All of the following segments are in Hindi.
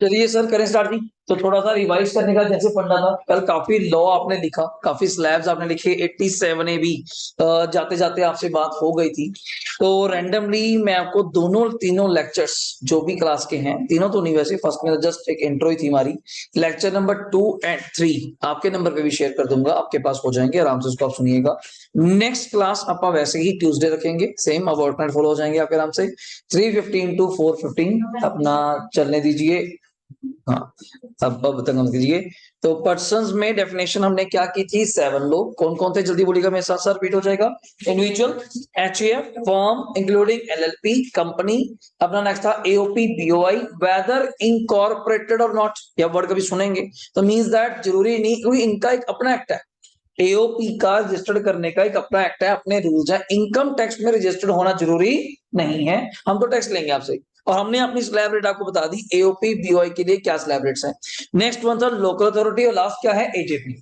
चलिए सर करें स्टार्ट जी। तो थोड़ा सा रिवाइज करने का जैसे पढ़ना था कल, काफी लॉ आपने लिखा, काफी स्लैब्स आपने लिखे, 87 ए भी जाते जाते आपसे बात हो गई थी। तो रैंडमली मैं आपको दोनों तीनों लेक्चर्स जो भी क्लास के हैं, तीनों तो नहीं वैसे, फर्स्ट में जस्ट एक इंट्रो ही थी हमारी, लेक्चर नंबर 2 एंड 3 आपके नंबर पे भी शेयर कर दूंगा, आपके पास हो जाएंगे, आराम से उसको आप सुनिएगा। नेक्स्ट क्लास आप वैसे ही ट्यूसडे रखेंगे, सेम अब ऑल्टरनेट फॉलो हो जाएंगे आपके आराम से। 3:15 टू 4:15 अपना चलने दीजिए। हाँ, अब तक हम कीजिए। तो पर्सन्स में डेफिनेशन हमने क्या की थी, 7 लोग कौन कौन थे, जल्दी बोलिएगा, मेरे साथ साथ रिपीट हो जाएगा। Individual, HF, firm including LLP, company. अपना नेक्स्ट था एओपी, बीओआई, वेदर इनकॉर्पोरेटेड और नॉट, या वर्ड कभी सुनेंगे तो मींस दैट जरूरी नहीं, क्योंकि इनका एक अपना एक्ट है। एओपी का रजिस्टर्ड करने का एक अपना एक्ट है, अपने रूल्स है। इनकम टैक्स में रजिस्टर्ड होना जरूरी नहीं है, हम तो टैक्स लेंगे आपसे। और हमने अपनी स्लैब रेट आपको बता दी, एओपी बीओआई के लिए क्या स्लैब रेट्स हैं। नेक्स्ट वन था लोकल अथॉरिटी, और लास्ट क्या है, एजेपी।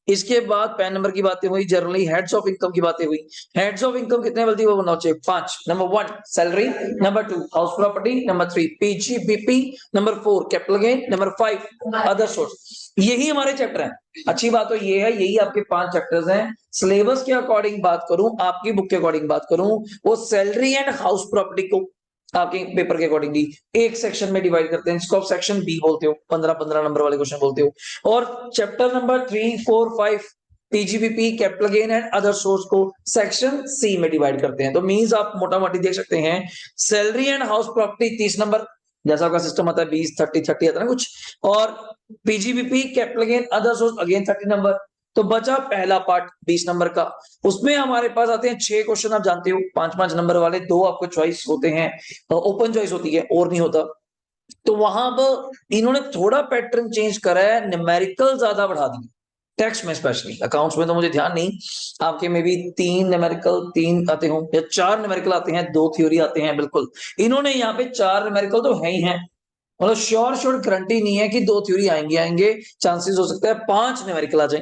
इसके बाद पैन नंबर की बातें हुई, जनरली हेड्स ऑफ इनकम की बातें हुई। हेड्स ऑफ इनकम कितने बल्कि वो बनना चाहिए, 5। Number 1 salary, number 2 house property, number 3 PGBP, number 4 capital gain, number 5 other source. यही हमारे चैप्टर हैं। अच्छी बात तो ये है, यही आपके 5 चैप्टर्स हैं। सिलेबस के अकॉर्डिंग बात करूं, आपकी बुक के अकॉर्डिंग बात करूं, वो सैलरी एंड हाउस प्रॉपर्टी को आपके पेपर के अकॉर्डिंगली एक सेक्शन में डिवाइड करते हैं, जिसको आप सेक्शन बी बोलते हो, 15-15 नंबर वाले क्वेश्चन बोलते हो। और chapter number 3, 4, 5 PGBP, capital gain and other source को सेक्शन सी में डिवाइड करते हैं। तो मींस आप मोटा मोटी देख सकते हैं, salary and house property 30 number, जैसा आपका सिस्टम आता है 20, 30, 30 आता है ना कुछ। और PGBP, capital gain, other source again 30 number. तो बचा पहला पार्ट 20 नंबर का, उसमें हमारे पास आते हैं 6 क्वेश्चन, आप जानते हो 5-5 नंबर वाले, 2 आपको चॉइस होते हैं, ओपन चॉइस होती है और नहीं होता। तो वहां पर इन्होंने थोड़ा पैटर्न चेंज करा है, न्यूमेरिकल ज्यादा बढ़ा दिए टैक्स में, स्पेशली अकाउंट्स में तो मुझे ध्यान नहीं, आपके में भी 3 न्यूमेरिकल 3 आते हो या 4 न्यूमेरिकल आते हैं, 2 थ्योरी आते हैं, बिल्कुल इन्होंने यहाँ पे 4 न्यूमेरिकल तो है ही है। मतलब श्योर गारंटी नहीं है कि 2 थ्योरी आएंगे आएंगे, चांसेस हो सकता है 5 न्यूमेरिकल आ जाए,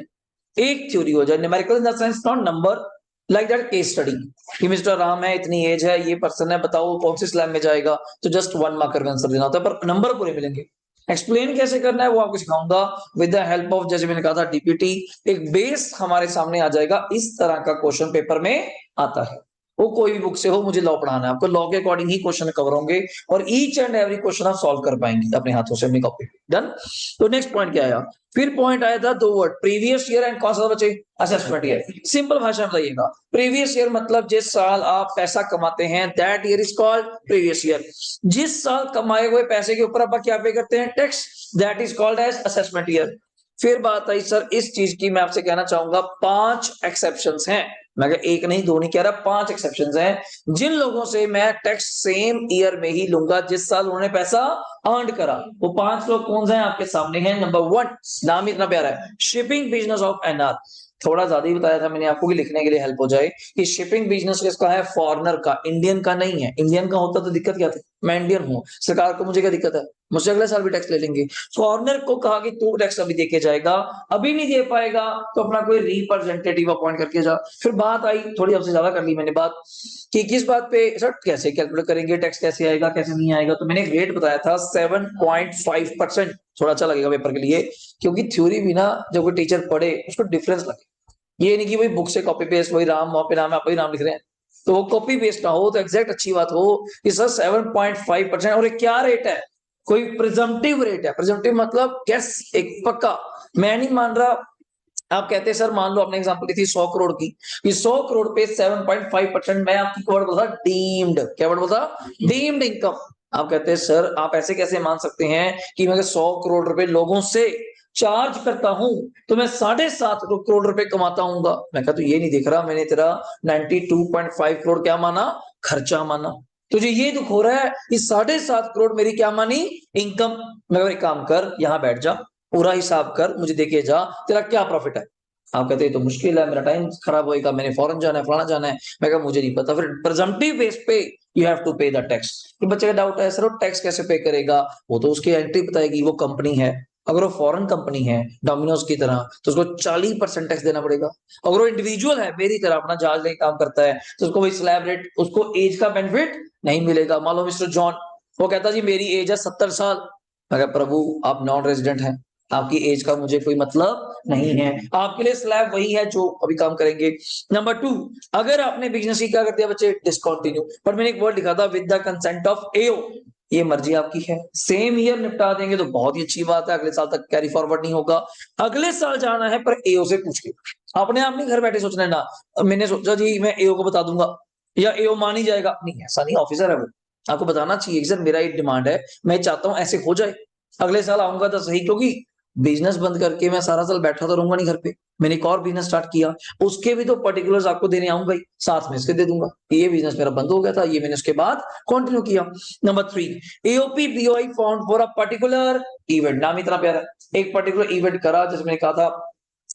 एक थ्योरी हो जाए। Numerical in the sense not number, like that case study कि मिस्टर राम है, इतनी एज है, ये पर्सन है, बताओ कौन सी स्लैब में जाएगा, तो जस्ट 1 मार्कर का आंसर देना होता है, पर नंबर पूरे मिलेंगे। एक्सप्लेन कैसे करना है वो आपको सिखाऊंगा विद द हेल्प ऑफ, जैसे मैंने कहा था, डीपीटी। एक बेस हमारे सामने आ जाएगा, इस तरह का क्वेश्चन पेपर में आता है। वो कोई भी बुक से हो, मुझे लॉ पढ़ाना है आपको, लॉ के अकॉर्डिंग ही क्वेश्चन कवर होंगे, और ईच एंड एवरी क्वेश्चन आप सॉल्व कर पाएंगे अपने हाथों से, अपनी कॉपी पे। डन। तो नेक्स्ट पॉइंट क्या आया, फिर पॉइंट आया था 2 वर्ड, प्रीवियस ईयर एंड कौन सा बचे, असेसमेंट ईयर। सिंपल भाषा में बताइएगा, प्रीवियस ईयर मतलब जिस साल आप पैसा कमाते हैं, that year is called previous year. जिस साल कमाए हुए पैसे के ऊपर आप क्या पे करते हैं, tax, that is called as assessment year. फिर बात आई सर इस चीज की, मैं आपसे कहना चाहूंगा 5 एक्सेप्शंस हैं। मैं एक नहीं, दो नहीं कह रहा, 5 एक्सेप्शंस हैं जिन लोगों से मैं टैक्स सेम ईयर में ही लूंगा जिस साल उन्होंने पैसा अर्न करा। वो 5 लोग कौन से हैं आपके सामने हैं। नंबर 1, नाम इतना प्यारा है, शिपिंग बिजनेस ऑफ एनआर। थोड़ा ज्यादा ही बताया था मैंने आपको कि लिखने के लिए हेल्प हो जाए, कि शिपिंग बिजनेस किसका है, फॉरेनर का, इंडियन का नहीं है। इंडियन का होता तो दिक्कत क्या थी, मैं इंडियन हूं, सरकार को मुझे क्या दिक्कत है, मुझसे अगले साल भी टैक्स ले लेंगे। फॉरेनर को कहा कि तू टैक्स अभी देके जाएगा, अभी नहीं दे पाएगा तो अपना कोई रिप्रेजेंटेटिव अपॉइंट करके जा। फिर बात आई, थोड़ी आपसे ज्यादा कर ली मैंने बात, कि किस बात पे सर कैसे कैलकुलेट करेंगे, टैक्स कैसे आएगा कैसे नहीं आएगा। तो मैंने एक रेट बताया था 7.5%, थोड़ा अच्छा लगेगा पेपर के लिए, क्योंकि थ्योरी भी ना जब कोई टीचर पढ़े उसको डिफरेंस लगे। ये नहीं कि वही बुक से कॉपी पेस्ट, वही राम वहां पे नाम है, आप वही नाम लिख रहे हैं, तो वो कॉपी पेस्ट ना हो, तो एग्जैक्ट अच्छी बात हो कि सर 7.5%। और ये क्या रेट है, कोई प्रिजम्पटिव रेट है। प्रिजम्पटिव मतलब गैस, एक पक्का। मैं नहीं मान रहा, आप कहते हैं सर मान लो आपने एग्जांपल ली थी 100 करोड़ की, कि 100 करोड़ पे 7.5%, मैं आपकी वर्ड बोला डीम्ड, क्या वर्ड बोला, डीम्ड इनकम। आप कहते हैं सर आप ऐसे कैसे मान सकते हैं कि मैं 100 करोड़ रुपए लोगों से चार्ज करता हूं तो मैं 7.5 करोड़ रुपए कमाता हूँ। मैं कहा तो ये नहीं दिख रहा, मैंने तेरा 92.5 करोड़ क्या माना, खर्चा माना। तुझे ये दुख हो रहा है कि 7.5 करोड़ मेरी क्या मानी, इनकम। मैं एक काम कर, यहां बैठ जा, पूरा हिसाब कर, मुझे देके जा, तेरा क्या प्रॉफिट है। आप कहते हैं तो मुश्किल है, मेरा टाइम खराब होएगा, मैंने फॉरेन जाना है, फलाना जाना है। मैं कहा मुझे नहीं पता। फिर प्रेजम्पटिव बेस पे यू हैव टू पे द टैक्स। तो बच्चे का डाउट है सर टैक्स कैसे पे करेगा, वो तो उसकी एंट्री बताएगी, वो कंपनी है। अगर वो फॉरेन कंपनी है डोमिनोज की तरह, तो उसको 40% टैक्स देना पड़ेगा। अगर वो इंडिविजुअल है, मेरी तरह अपना जहाज लेके काम करता है, तो उसको वही स्लैब रेट, उसको एज का बेनिफिट नहीं मिलेगा। मान लो मिस्टर जॉन, वो कहता जी मेरी एज है 70 साल, अगर प्रभु आप नॉन रेजिडेंट हैं, आपकी एज का मुझे कोई मतलब नहीं है, आपके लिए स्लैब वही है जो अभी काम करेंगे। नंबर 2, अगर आपने बिजनेस ही क्या कर दिया बच्चे, डिसकंटिन्यू, पर मैंने एक वर्ड लिखा था with the consent of AO, ये मर्जी आपकी है। सेम ईयर निपटा देंगे तो बहुत ही अच्छी बात है, अगले साल तक कैरी फॉरवर्ड नहीं होगा, अगले साल जाना है पर एओ से पूछ के, अपने आप नहीं घर बैठे सोचना है ना मैंने सोचा जी मैं एओ को बता दूंगा या एओ मान ही जाएगा, नहीं ऐसा नहीं, ऑफिसर है वो, आपको बताना चाहिए कि सर मेरा एक डिमांड है, मैं चाहता हूं ऐसे हो जाए, अगले साल आऊंगा तो सही, क्योंकि बिजनेस बंद करके मैं सारा साल बैठा तो रहूंगा नहीं घर पे, मैंने एक और बिजनेस स्टार्ट किया, उसके भी तो पर्टिकुलर्स आपको देने आऊंगा ही, साथ में इसके दे दूंगा, ये बिजनेस मेरा बंद हो गया था, ये मैंने उसके बाद कंटिन्यू किया। Number 3, AOP BOI found for a particular event, नाम इतना प्यारा, एक पर्टिकुलर इवेंट करा, जैसे मैंने कहा था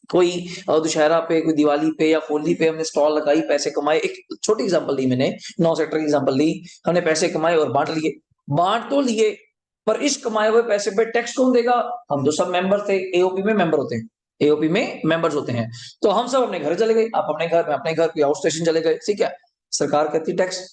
कोई दशहरा पे, कोई दिवाली पे या होली पे हमने स्टॉल लगाई, पैसे कमाए, एक छोटी एग्जांपल दी मैंने, 9 सेक्टर की एग्जांपल दी, हमने पैसे कमाए और बांट लिए, बांट तो लिए, पर इस कमाए हुए पैसे पे टैक्स कौन देगा, हम तो सब मेंबर थे, एओपी में मेंबर होते हैं, एओपी में मेंबर्स होते हैं, तो हम सब अपने घर चले गए, आप अपने घर में अपने घर, कोई आउट स्टेशन चले गए, ठीक है, सरकार कहती टैक्स,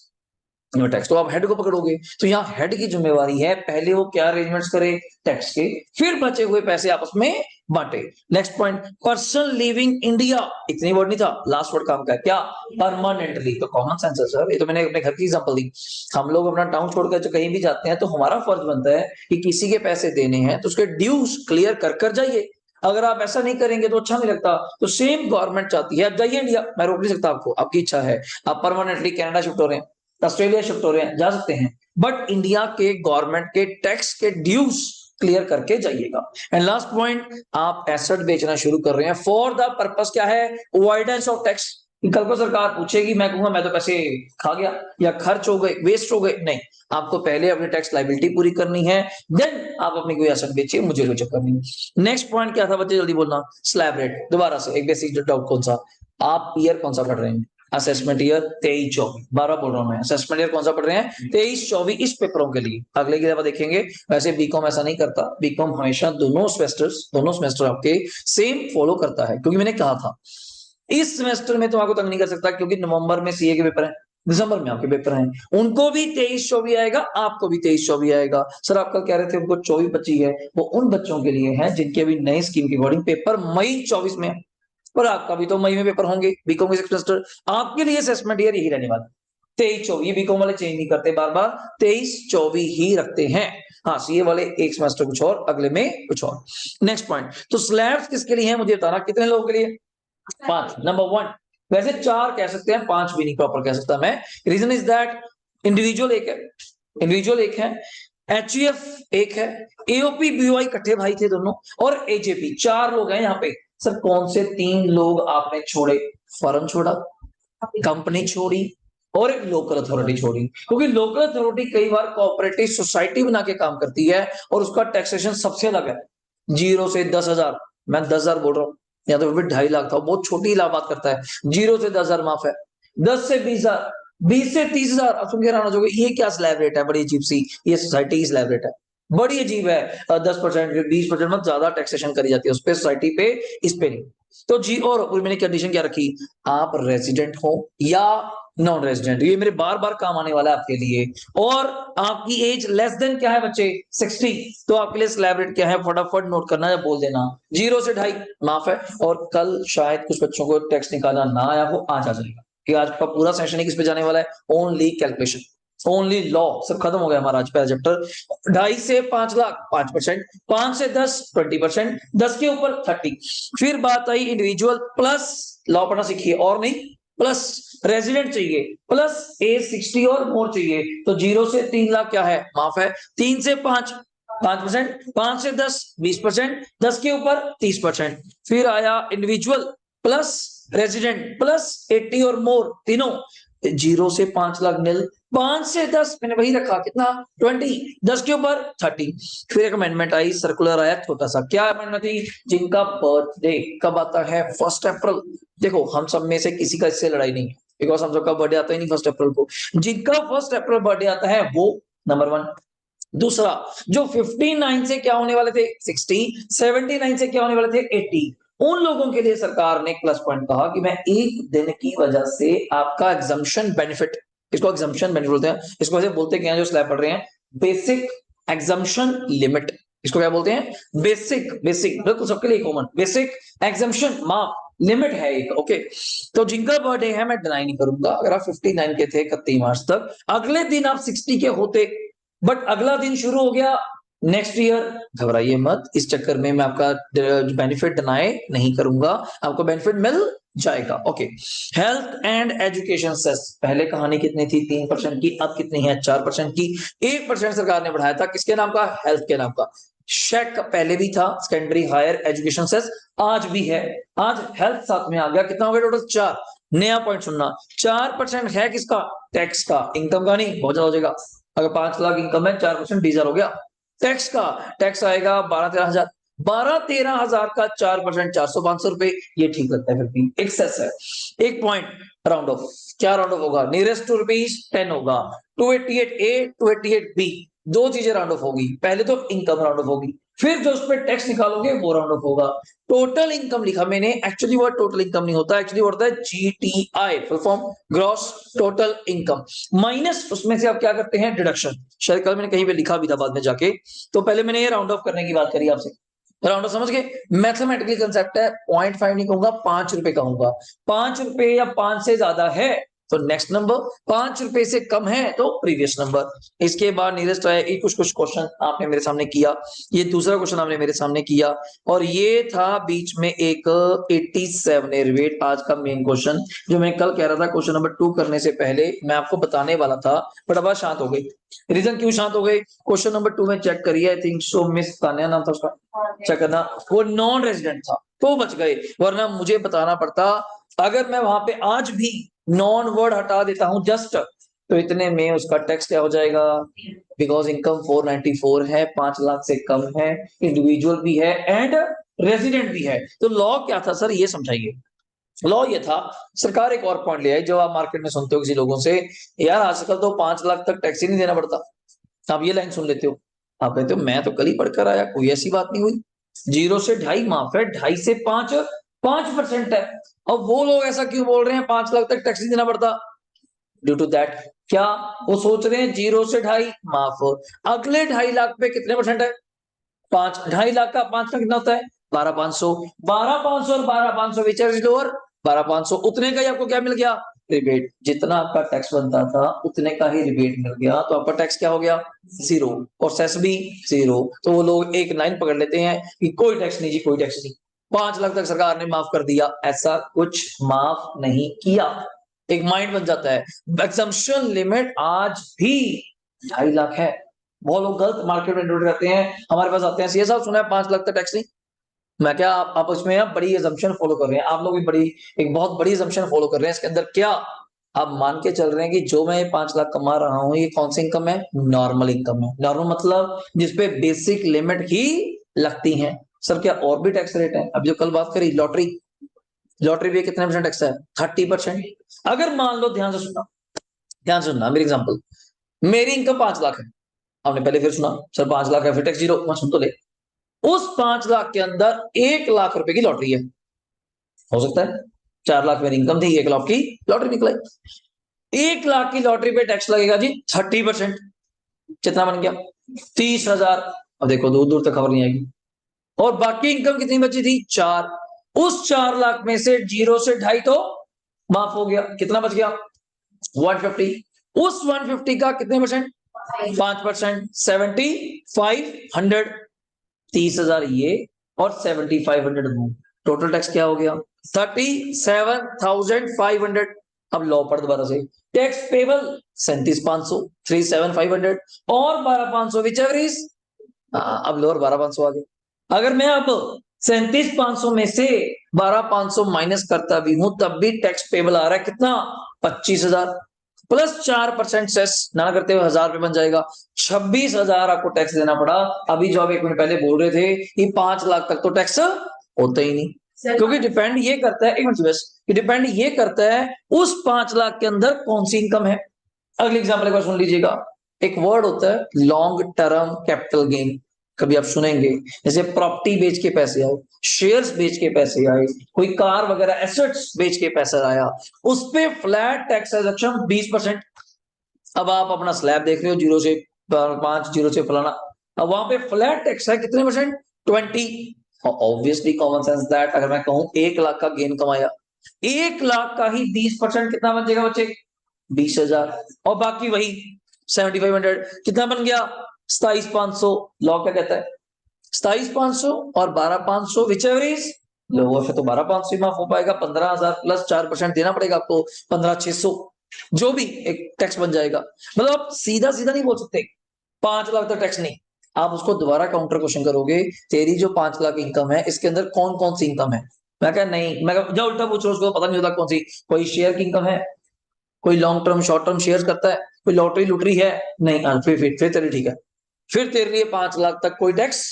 टैक्स तो आप हेड को पकड़ोगे, तो यहाँ हेड की जिम्मेवारी है पहले वो क्या अरेंजमेंट्स करे टैक्स के, फिर बचे हुए पैसे आपस में बांटे। Next point, person living India, इतनी वर्ड नहीं था, लास्ट वर्ड काम का है क्या, परमानेंटली, तो कॉमन सेंस है सर, ये तो मैंने अपने घर की एग्जांपल दी, हम लोग अपना टाउन छोड़कर जो कहीं भी जाते हैं तो हमारा फर्ज बनता है कि किसी के पैसे देने हैं तो उसके ड्यूज क्लियर कर कर जाइए, अगर आप ऐसा नहीं करेंगे तो अच्छा नहीं लगता, तो सेम गवर्नमेंट चाहती है आप जाइए इंडिया, मैं रोक नहीं सकता आपको, आपकी इच्छा है, आप परमानेंटली कनाडा शिफ्ट हो रहे हैं, ऑस्ट्रेलिया शिफ्ट हो रहे हैं, जा सकते हैं, बट इंडिया के गवर्नमेंट के टैक्स के ड्यूज क्लियर करके जाइएगा। एंड लास्ट पॉइंट, आप एसेट बेचना शुरू कर रहे हैं फॉर द पर्पस क्या है, अवॉइडेंस ऑफ टैक्स, कल को सरकार पूछेगी, मैं कहूंगा मैं तो पैसे खा गया या खर्च हो गए, वेस्ट हो गए, नहीं, आपको पहले अपनी टैक्स लाइबिलिटी पूरी करनी है, देन आप अपनी कोई एसेट बेचिए, मुझे कोई चक्कर नहीं। नेक्स्ट पॉइंट क्या था बच्चे, जल्दी बोलना, स्लैब रेट, दोबारा से एक बेसिक डाउट, कौन सा, आप ईयर कौन सा पढ़ रहे हैं, असेसमेंट ईयर 23-24, 12 बोल रहा हूं मैं, असेसमेंट ईयर कौन सा पढ़ रहे हैं, 23-24 इस पेपरों के लिए, अगले की दफा देखेंगे, वैसे बीकॉम ऐसा नहीं करता, बीकॉम हमेशा दोनों सेमेस्टर आपके सेम फॉलो करता है, क्योंकि मैंने कहा था इस सेमेस्टर में तो आपको तंग नहीं कर सकता, क्योंकि नवंबर में सीए के पेपर हैं, दिसंबर में आपके पेपर हैं, उनको भी 23-24 आएगा, आपको भी 23-24 आएगा, सर आप कल कह रहे थे उनको 24-25 है, वो उन बच्चों के लिए है जिनके अभी नई स्कीम के अकॉर्डिंग पेपर मई 24 में, पर आपका भी तो मई में पेपर होंगे, बीकॉम के सेमेस्टर, आपके लिए असेसमेंट ईयर यही रहने वाला, 23-24, बीकॉम वाले चेंज नहीं करते बार बार, 23-24 ही रखते हैं, हाँ सीए वाले एक सेमेस्टर कुछ और, अगले में कुछ और। नेक्स्ट पॉइंट, तो स्लैब्स किसके लिए है मुझे बताना, कितने लोगों के लिए, 5, नंबर 1, वैसे 4 कह सकते हैं, 5 भी नहीं प्रॉपर कह सकता मैं, रीजन इज दैट इंडिविजुअल एक है, इंडिविजुअल एक है, एचयूएफ एक है, एओपी बीओआई इकट्ठे भाई थे दोनों, और एजेपी, 4 लोग हैं यहाँ पे, सर कौन से 3 लोग आपने छोड़े, फर्म छोड़ा, कंपनी छोड़ी, और एक लोकल अथॉरिटी छोड़ी, क्योंकि लोकल अथॉरिटी कई बार कोऑपरेटिव सोसाइटी बना के काम करती है और उसका टैक्सेशन सबसे अलग है, 0 से 10,000, मैं 10,000 बोल रहा हूँ, या तो फिर 2.5 लाख था, बहुत छोटी बात करता है, 0 से 10,000 माफ है, 10 से 20,000, 20 से 30,000, अब सुन के हैरान हो जाओगे ये क्या स्लैब रेट है, बड़ी अजीब सी, ये सोसाइटी की स्लैब रेट है, बड़ी अजीब है, 10%, 20% मत ज्यादा टैक्सेशन करी जाती है उस पे, सोसाइटी पे, इस पे नहीं, तो जी, और मैंने कंडीशन क्या रखी, आप रेजिडेंट हो या नॉन रेजिडेंट, ये मेरे बार बार काम आने वाला है आपके लिए, और आपकी एज लेस देन क्या है बच्चे, 60, तो आपके लिए स्लैब रेट क्या है, फटाफट नोट करना या बोल देना, 0 से 2.5 माफ है, और कल शायद कुछ बच्चों को टैक्स निकालना ना आया हो, आज आ जाएगा, कि आज का पूरा सेशन किस पे जाने वाला है, ओनली कैलकुलेशन, ओनली लॉ, सब खत्म हो गया हमारा आज पहला चैप्टर। 2.5 से 5 लाख 5%, 5 से 10 20%, 10 के ऊपर 30, फिर बात आई इंडिविजुअल प्लस, लॉ पढ़ना सीखिए और नहीं, प्लस रेजिडेंट चाहिए, प्लस एज 60 और मोर चाहिए, तो 0 से 3 लाख क्या है, माफ है, 3 से 5 5%, 5 से 10 20%, 10 के ऊपर 30%, फिर आया इंडिविजुअल प्लस रेजिडेंट प्लस 80 और मोर तीनों, 0 से 5 लाख नील, 5 से 10 मैंने वही रखा, कितना 20, 10 के ऊपर 30, फिर एक अमेंडमेंट आई, सर्कुलर आया छोटा सा, क्या अमेंडमेंट थी, जिनका बर्थडे कब आता है, 1 अप्रैल, देखो हम सब में से किसी का इससे लड़ाई नहीं है, बिकॉज हम सबका बर्थडे आता ही नहीं 1 अप्रैल को, जिनका 1 अप्रैल बर्थडे आता है वो नंबर 1, दूसरा जो 59 से क्या होने वाले थे 60, 79 से क्या होने वाले थे 80, उन लोगों के लिए सरकार ने प्लस पॉइंट कहा कि मैं एक दिन की वजह से आपका एग्जम्पशन बेनिफिट, इसको एग्जम्पशन बेनिफिट बोलते हैं, इसको वैसे बोलते क्या है जो स्लैब पढ़ रहे हैं, बेसिक एग्जम्पशन लिमिट, इसको क्या बोलते हैं, बेसिक, बेसिक बिल्कुल सबके लिए कॉमन, बेसिक एग्जम्पशन माफ लिमिट है एक, ओके। तो जिनका बर्थडे है मैं डिनाई नहीं करूंगा, अगर आप 59 के थे 31 मार्च तक, अगले दिन आप 60 के होते, बट अगला दिन शुरू हो गया नेक्स्ट ईयर, घबराइए मत, इस चक्कर में मैं आपका बेनिफिट डिनाई नहीं करूंगा, आपको बेनिफिट मिल जाएगा, okay. Health and education cess, पहले कहानी कितनी थी, 3% की, अब कितनी है, 4% की, 1% सरकार ने बढ़ाया था, किसके नाम का, हेल्थ के नाम का। शेक पहले भी था, सेकेंडरी हायर एजुकेशन सेस, आज भी है, आज हेल्थ साथ में आ गया, कितना हो गया टोटल, 4। नया पॉइंट सुनना, 4% है किसका, टैक्स का, इनकम का नहीं, बहुत ज्यादा हो जाएगा, अगर 5 लाख इनकम है 4% डीजल हो गया, टैक्स का, टैक्स आएगा 12-13 हजार, 12-13 हजार का 4%, 400-500 रुपए, ये ठीक लगता है, फिर भी एक्सेस है। एक पॉइंट राउंड ऑफ, क्या राउंड ऑफ होगा, नियरेस्ट टू रुपीज 10 होगा, 288A 288B, दो चीजें राउंड ऑफ होगी, पहले तो इनकम राउंड ऑफ होगी, फिर जो उस पर टैक्स निकालोगे वो राउंड ऑफ होगा। टोटल इनकम लिखा मैंने, एक्चुअली वो टोटल इनकम नहीं होता, एक्चुअली होता है GTI, full form gross total income, minus उसमें से आप क्या करते हैं, डिडक्शन, शायद कल मैंने कहीं पे लिखा भी था बाद में जाके, तो पहले मैंने ये राउंड ऑफ करने की बात करी आपसे, राउंड ऑफ समझ गए, मैथमेटिकल कंसेप्ट है, 0.5 नहीं कहूंगा, 5 रुपए कहूंगा, 5 रुपए या 5 से ज्यादा है तो नेक्स्ट नंबर, 5 रुपए से कम है तो प्रीवियस नंबर। इसके बाद नियरेस्ट है, ये कुछ क्वेश्चन आपने मेरे सामने किया, ये दूसरा क्वेश्चन आपने मेरे सामने किया, और ये था बीच में एक 87 रिवेट, आज का मेन क्वेश्चन, जो मैं कल कह रहा था क्वेश्चन नंबर 2 करने से पहले मैं आपको बताने वाला था, बट अब शांत हो गई। रीजन क्यों शांत हो गई, क्वेश्चन नंबर 2 में चेक करिए, I think so miss Tanya नाम था उसका, चेक करना, वो नॉन रेजिडेंट था तो बच गए, वरना मुझे बताना पड़ता, अगर मैं वहां पे आज भी नॉन वर्ड हटा देता हूं जस्ट, तो इतने में उसका टैक्स क्या हो जाएगा, बिकॉज इनकम 494 है, 5 लाख से कम है, इंडिविजुअल भी है एंड रेजिडेंट भी है, तो लॉ क्या था सर, ये समझाइए। लॉ ये था, सरकार एक और पॉइंट ले आई, जो आप मार्केट में सुनते हो किसी लोगों से, यार आजकल तो 5 लाख तक टैक्स ही नहीं देना पड़ता, आप ये लाइन सुन लेते हो, आप कहते हो मैं तो कल ही पढ़कर आया, कोई ऐसी बात नहीं हुई, 0 से 2.5 माफ है, 2.5 से 5 5% है, अब वो लोग ऐसा क्यों बोल रहे हैं 5 लाख तक टैक्स नहीं देना पड़ता, ड्यू टू दैट, क्या वो सोच रहे हैं 0 से 2.5 माफ, अगले 2.5 लाख पे कितने परसेंट है, 5, 2.5 लाख का 5 का कितना होता है, 12,500, 12,500 और 12,500 विच इज लोअर, 12,500, उतने का ही आपको क्या मिल गया, रिबेट, जितना आपका टैक्स बनता था उतने का ही रिबेट मिल गया, तो आपका टैक्स क्या हो गया, 0, और सेस भी 0, तो वो लोग एक लाइन पकड़ लेते हैं कि कोई टैक्स नहीं जी, कोई टैक्स नहीं, 5 लाख तक सरकार ने माफ कर दिया, ऐसा कुछ माफ नहीं किया, एक माइंड बन जाता है, एग्जम्पशन लिमिट आज भी 2.5 लाख है, बहुत लोग गलत मार्केट में इन्वेस्ट करते हैं, हमारे पास आते हैं सीए साहब सुना है 5 लाख तक टैक्स नहीं, मैं क्या आप उसमें आप बड़ी असम्पशन फॉलो कर रहे हैं, आप लोग भी बड़ी एक बहुत बड़ी असम्पशन फॉलो कर रहे हैं, इसके अंदर क्या आप मान के चल रहे हैं कि जो मैं 5 लाख कमा रहा हूं ये कौन सी इनकम है, नॉर्मल इनकम है, नॉर्मल मतलब जिसपे बेसिक लिमिट ही लगती है, सर क्या और भी टैक्स रेट है, अब जो कल बात करी लॉटरी, लॉटरी पे कितने परसेंट टैक्स है, 30%, अगर मान लो, ध्यान से सुनना, ध्यान से सुनना मेरी एग्जाम्पल, मेरी इनकम 5 लाख है, आपने पहले फिर सुना सर 5 लाख है फिर टैक्स 0, मैं सुन तो ले, उस 5 लाख के अंदर 1 लाख रुपए की लॉटरी है, हो सकता है 4 लाख मेरी इनकम थी, 1 लाख की लॉटरी निकलाई, 1 लाख की लॉटरी पे टैक्स लगेगा जी 30%, कितना बन गया 30,000, अब देखो दूर दूर तक खबर नहीं आएगी, और बाकी इनकम कितनी बची थी 4, उस 4 लाख में से 0 से 2.5 तो माफ हो गया, कितना बच गया 150, उस 150 का कितने परसेंट 5%, 7,500, 30,000 ये और 7,500 वो, टोटल टैक्स क्या हो गया 37,500, अब लॉ पर दोबारा से, टैक्स पेबल 37,500, 37,500 और 12,500 विच एवर इज, अब लोअर 12,500 आ गया, अगर मैं अब 37,500 में से 12,500 माइनस करता भी हूं तब भी टैक्स पेबल आ रहा है कितना 25,000, प्लस 4% सेस ना करते हुए 1,000 रुपए बन जाएगा, 26,000 आपको टैक्स देना पड़ा, अभी जो आप 1 मिनट पहले बोल रहे थे कि 5 लाख तक तो टैक्स होता ही नहीं, क्योंकि डिपेंड ये करता है, एक मिनट बस, डिपेंड ये करता है उस 5 लाख के अंदर कौन सी इनकम है। अगली एग्जाम्पल एक बार सुन लीजिएगा, एक वर्ड होता है लॉन्ग टर्म कैपिटल गेन, कभी आप सुनेंगे, जैसे प्रॉपर्टी बेच के पैसे आए, शेयर्स बेच के पैसे आए, कोई कार वगैरह एसेट्स बेच के पैसा आया, उस पे फ्लैट टैक्स डिडक्शन 20%, अब आप अपना स्लैब देख रहे हो 0 से 5, 0 से फलाना, अब वहां पे फ्लैट टैक्स है कितने percent, 20। Obviously common sense that अगर मैं कहूं 1 लाख का गेन कमाया, 1 लाख का ही 20% कितना बन जाएगा बच्चे, 20,000। और बाकी वही 7500 कितना बन गया, 27,500। लॉ क्या कहता है, 27,500 और 12,500 विच एवर इज लोअर से, तो 12,500 ही माफ हो पाएगा। 15,000 प्लस 4% देना पड़ेगा आपको, 15,600 जो भी एक टैक्स बन जाएगा। मतलब आप सीधा सीधा नहीं बोल सकते 5 लाख तक टैक्स नहीं, आप उसको दोबारा काउंटर क्वेश्चन करोगे, तेरी जो 5 लाख इनकम है इसके अंदर कौन कौन सी इनकम है। मैं कहा नहीं, मैं जो उल्टा पूछो उसको पता नहीं होता कौन सी, कोई शेयर की इनकम है, कोई long term short term share करता है, कोई लॉटरी लुटरी है, नहीं। फिर तेरी ठीक है, फिर तेरे लिए 5 लाख तक कोई टैक्स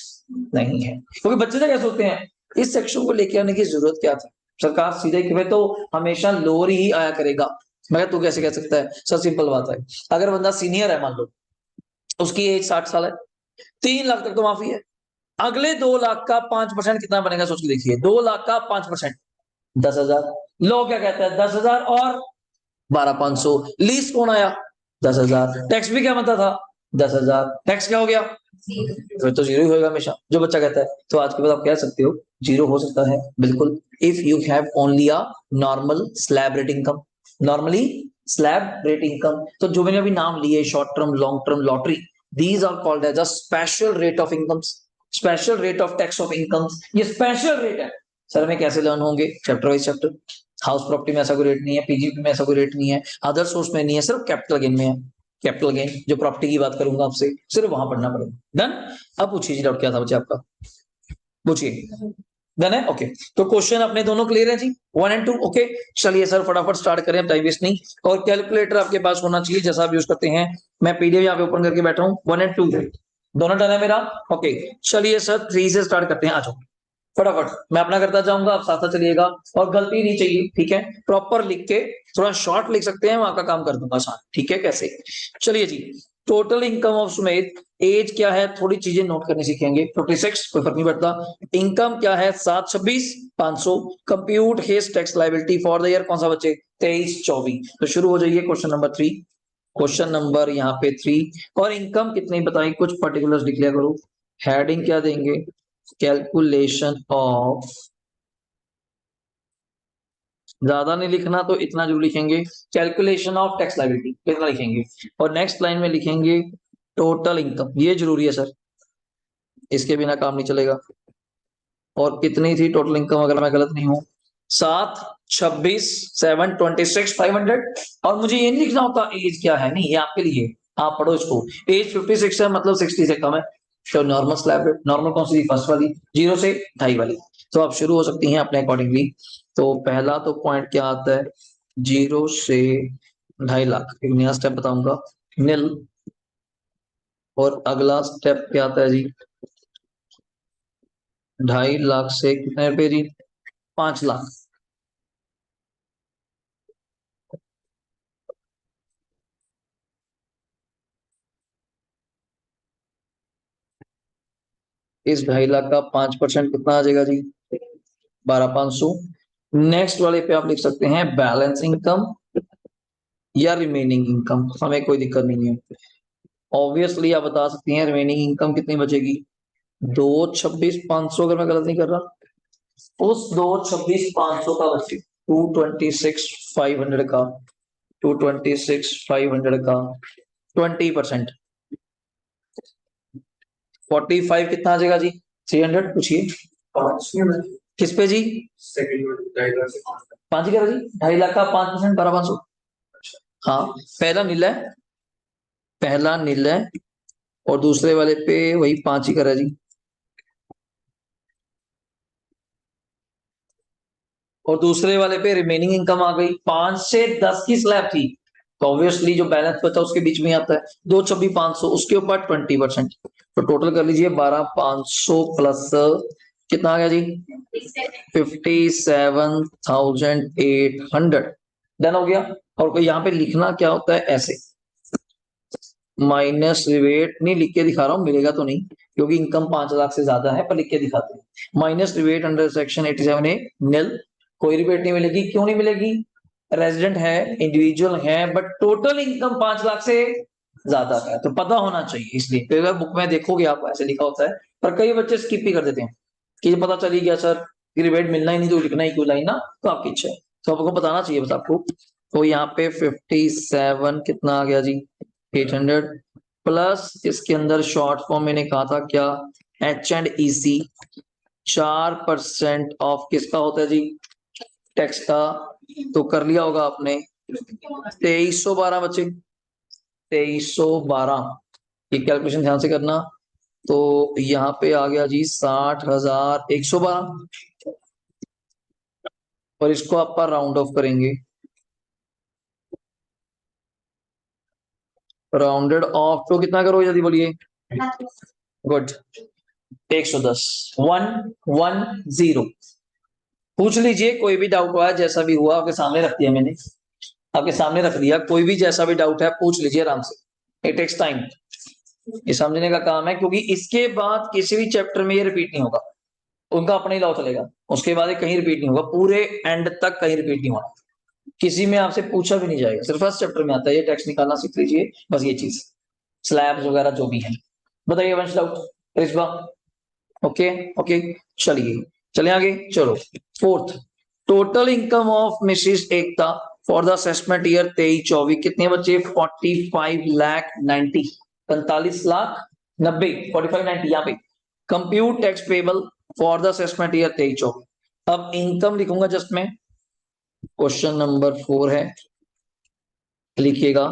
नहीं है। क्योंकि बच्चे तो क्या सोचते हैं, इस सेक्शन को लेके आने की जरूरत क्या थी, सरकार सीधे कहे तो हमेशा लोअर ही आया करेगा। मैं तू कैसे कह सकता है, सब सिंपल बात है। अगर बंदा सीनियर है मान लो, उसकी एज 60 साल है, 3 लाख तक तो माफी है। अगले 2 लाख का 5% कितना बनेगा सोच के देखिए, 2 लाख का 5%, 10,000। लो क्या कहता है, 10,000 और 12,500। लीज कौन आया, 10,000। टैक्स भी क्या बनता था, 10,000। टैक्स क्या हो गया, फिर तो जीरो ही होगा हमेशा जो बच्चा कहता है। तो आज के बाद आप कह सकते हो जीरो हो सकता है बिल्कुल, if you have only a normal slab rate income. Normally slab rate income, तो जो मैंने अभी नाम लिए short term long term lottery, these are called as a special rate of income, special rate of tax of income. ये स्पेशल रेट है सर, में कैसे लर्न होंगे, chapter wise chapter. House property में ऐसा कोई रेट नहीं है, पीजीपी में ऐसा कोई रेट नहीं है, अदर सोर्स में नहीं है, सिर्फ कैपिटल गेन में है। कैपिटल गेन जो प्रॉपर्टी की बात करूंगा आपसे, सिर्फ वहां पढ़ना पड़ेगा। डन। अब पूछिए जी, डाउट क्या था बच्चे आपका, पूछिए। डन है, ओके। तो क्वेश्चन अपने दोनों क्लियर है जी, 1 और 2। ओके, चलिए सर फटाफट स्टार्ट करें, टाइम वेस्ट नहीं। और कैलकुलेटर आपके पास होना चाहिए जैसा आप यूज करते हैं। मैं पीडीएफ यहाँ पे ओपन करके बैठा हूँ, 1 और 2 दोनों डन है मेरा। ओके, चलिए सर 3 से स्टार्ट करते हैं, आ जाओ फटाफट। मैं अपना करता जाऊंगा, आप साथ साथ चलिएगा। और गलती नहीं चाहिए, ठीक है, प्रॉपर लिख के, थोड़ा शॉर्ट लिख सकते हैं, वहां का काम कर दूंगा आसान, ठीक है। कैसे, चलिए जी। Total income of Sumedh, as क्या है, थोड़ी चीजें नोट करनी सीखेंगे। 56 कोई फर्क नहीं पड़ता। इनकम क्या है, 726,500। Compute his tax liability for the year, कौन सा बच्चे, 23-24। तो शुरू हो जाइए क्वेश्चन नंबर 3। क्वेश्चन नंबर यहाँ पे 3। और इनकम कितनी बताई, कुछ पर्टिकुलर्स डिक्लेयर करो। हेडिंग क्या देंगे, कैलकुलेशन ऑफ, ज्यादा नहीं लिखना तो इतना जो लिखेंगे, कैलकुलेशन ऑफ टैक्स लायबिलिटी इतना लिखेंगे। और नेक्स्ट लाइन में लिखेंगे टोटल इनकम, ये जरूरी है सर, इसके बिना काम नहीं चलेगा। और कितनी थी टोटल इनकम, अगर मैं गलत नहीं हूं, 726, 726,500। और मुझे ये नहीं लिखना होता एज क्या है, नहीं, ये आपके लिए, आप पढ़ो इसको। एज 56 है मतलब 60 से कम है, तो नॉर्मल स्लैब रेट, नॉर्मल कौन सी, फर्स्ट वाली, 0 से 2.5 वाली। तो आप शुरू हो सकती हैं अपने अकॉर्डिंगली। तो पहला तो पॉइंट क्या आता है, 0 से 2.5 लाख, एक नया स्टेप बताऊंगा, नील। और अगला स्टेप क्या आता है जी, 2.5 लाख से कितने रुपए जी, 5 लाख। इस 2.5 लाख का 5% कितना आ जाएगा जी, 12,500। नेक्स्ट वाले पे आप लिख सकते हैं बैलेंस इनकम या रिमेनिंग इनकम, हमें कोई दिक्कत नहीं है। ऑब्वियसली आप बता सकती हैं रिमेनिंग इनकम कितनी बचेगी, 226,500, अगर मैं गलत नहीं कर रहा। उस 226,500 का बचे 226,500 का, 226,500 का 20%, 45 कितना आ जाएगा जी, 300। पूछिए किस पे जी, पांच ही करो जी, 2.5 लाख का 5%, 12,500। हाँ, पहला नील है, पहला नील है। और दूसरे वाले पे वही 5 ही करा जी। और दूसरे वाले पे रिमेनिंग इनकम आ गई, 5 से 10 की स्लैब थी, तो ऑब्वियसली जो बैलेंस बचा उसके बीच में आता है, 226,500 उसके ऊपर 20%। तो टोटल कर लीजिए 12,500 प्लस कितना आ गया जी, 57,800। डन हो गया। और यहाँ पे लिखना क्या होता है, ऐसे माइनस रिवेट नहीं लिख के दिखा रहा हूँ, मिलेगा तो नहीं क्योंकि इनकम 5 लाख से ज्यादा है, पर लिख के दिखाते हैं। Minus rivet under section 87A नील, कोई रिवेट नहीं मिलेगी, क्यों नहीं मिलेगी, रेजिडेंट है, इंडिविजुअल है, बट टोटल इनकम 5 लाख से ज्यादा का है, तो पता होना चाहिए। इसलिए तो अगर बुक में देखोगे आप ऐसे लिखा होता है, पर कई बच्चे स्किप ही कर देते हैं कि ये पता चली गया सर कि रिबेट मिलना ही नहीं तो लिखना ही क्यों लाइन ना, तो आपकी इच्छा है, तो आपको बताना चाहिए बस आपको। तो यहाँ पे 57 कितना आ गया जी, 800 प्लस इसके अंदर शॉर्ट फॉर्म मैंने कहा था क्या, H&EC, 4% ऑफ किसका होता है जी, टैक्स का। तो कर लिया होगा आपने 2312 बच्चे, 2312, ये कैलकुलेशन ध्यान से करना। तो यहाँ पे आ गया जी 60,112, और इसको आप राउंड ऑफ करेंगे, राउंडेड ऑफ तो कितना करोगे जल्दी बोलिए, गुड, 110, 110। पूछ लीजिए कोई भी डाउट हुआ, जैसा भी हुआ आपके सामने रख दिया मैंने, आपके सामने रख दिया, कोई भी जैसा भी डाउट है पूछ लीजिए आराम से, इट टेक्स टाइम, ये समझने का काम है, क्योंकि इसके बाद किसी भी चैप्टर में ये रिपीट नहीं होगा, उनका अपना ही लॉ चलेगा, उसके बाद ये कहीं रिपीट नहीं होगा, पूरे एंड तक कहीं रिपीट नहीं होगा, किसी में आपसे पूछा भी नहीं जाएगा, सिर्फ फर्स्ट चैप्टर में आता है, ये टैक्स निकालना सीख लीजिए बस, ये चीज स्लैब्स वगैरह जो भी है। बताइए वंश डाउट, रिश्वा, ओके ओके, चलिए चले आगे, चलो fourth, total income of Mrs Ekta for the assessment year 23-24 कितने बच्चे, 45,90,000, 45,90,000, 45,90 यहाँ पे, compute tax payable for the assessment year 23-24। अब इनकम लिखूंगा जस्ट में, क्वेश्चन नंबर 4 है, लिखिएगा,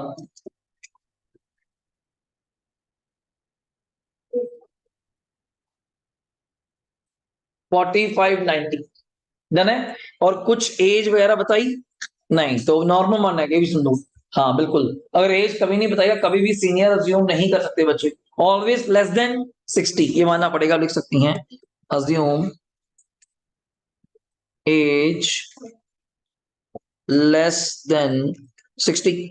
फोर्टी फाइव नाइनटी डन है, और कुछ एज वगैरह बताई नहीं, तो नॉर्मल मानना है कि सुन लो, हाँ बिल्कुल, अगर एज कभी नहीं बताएगा, कभी भी सीनियर अज्यूम नहीं कर सकते बच्चे, ऑलवेज लेस देन 60 ये मानना पड़ेगा, लिख सकती हैं अज्यूम एज लेस देन 60,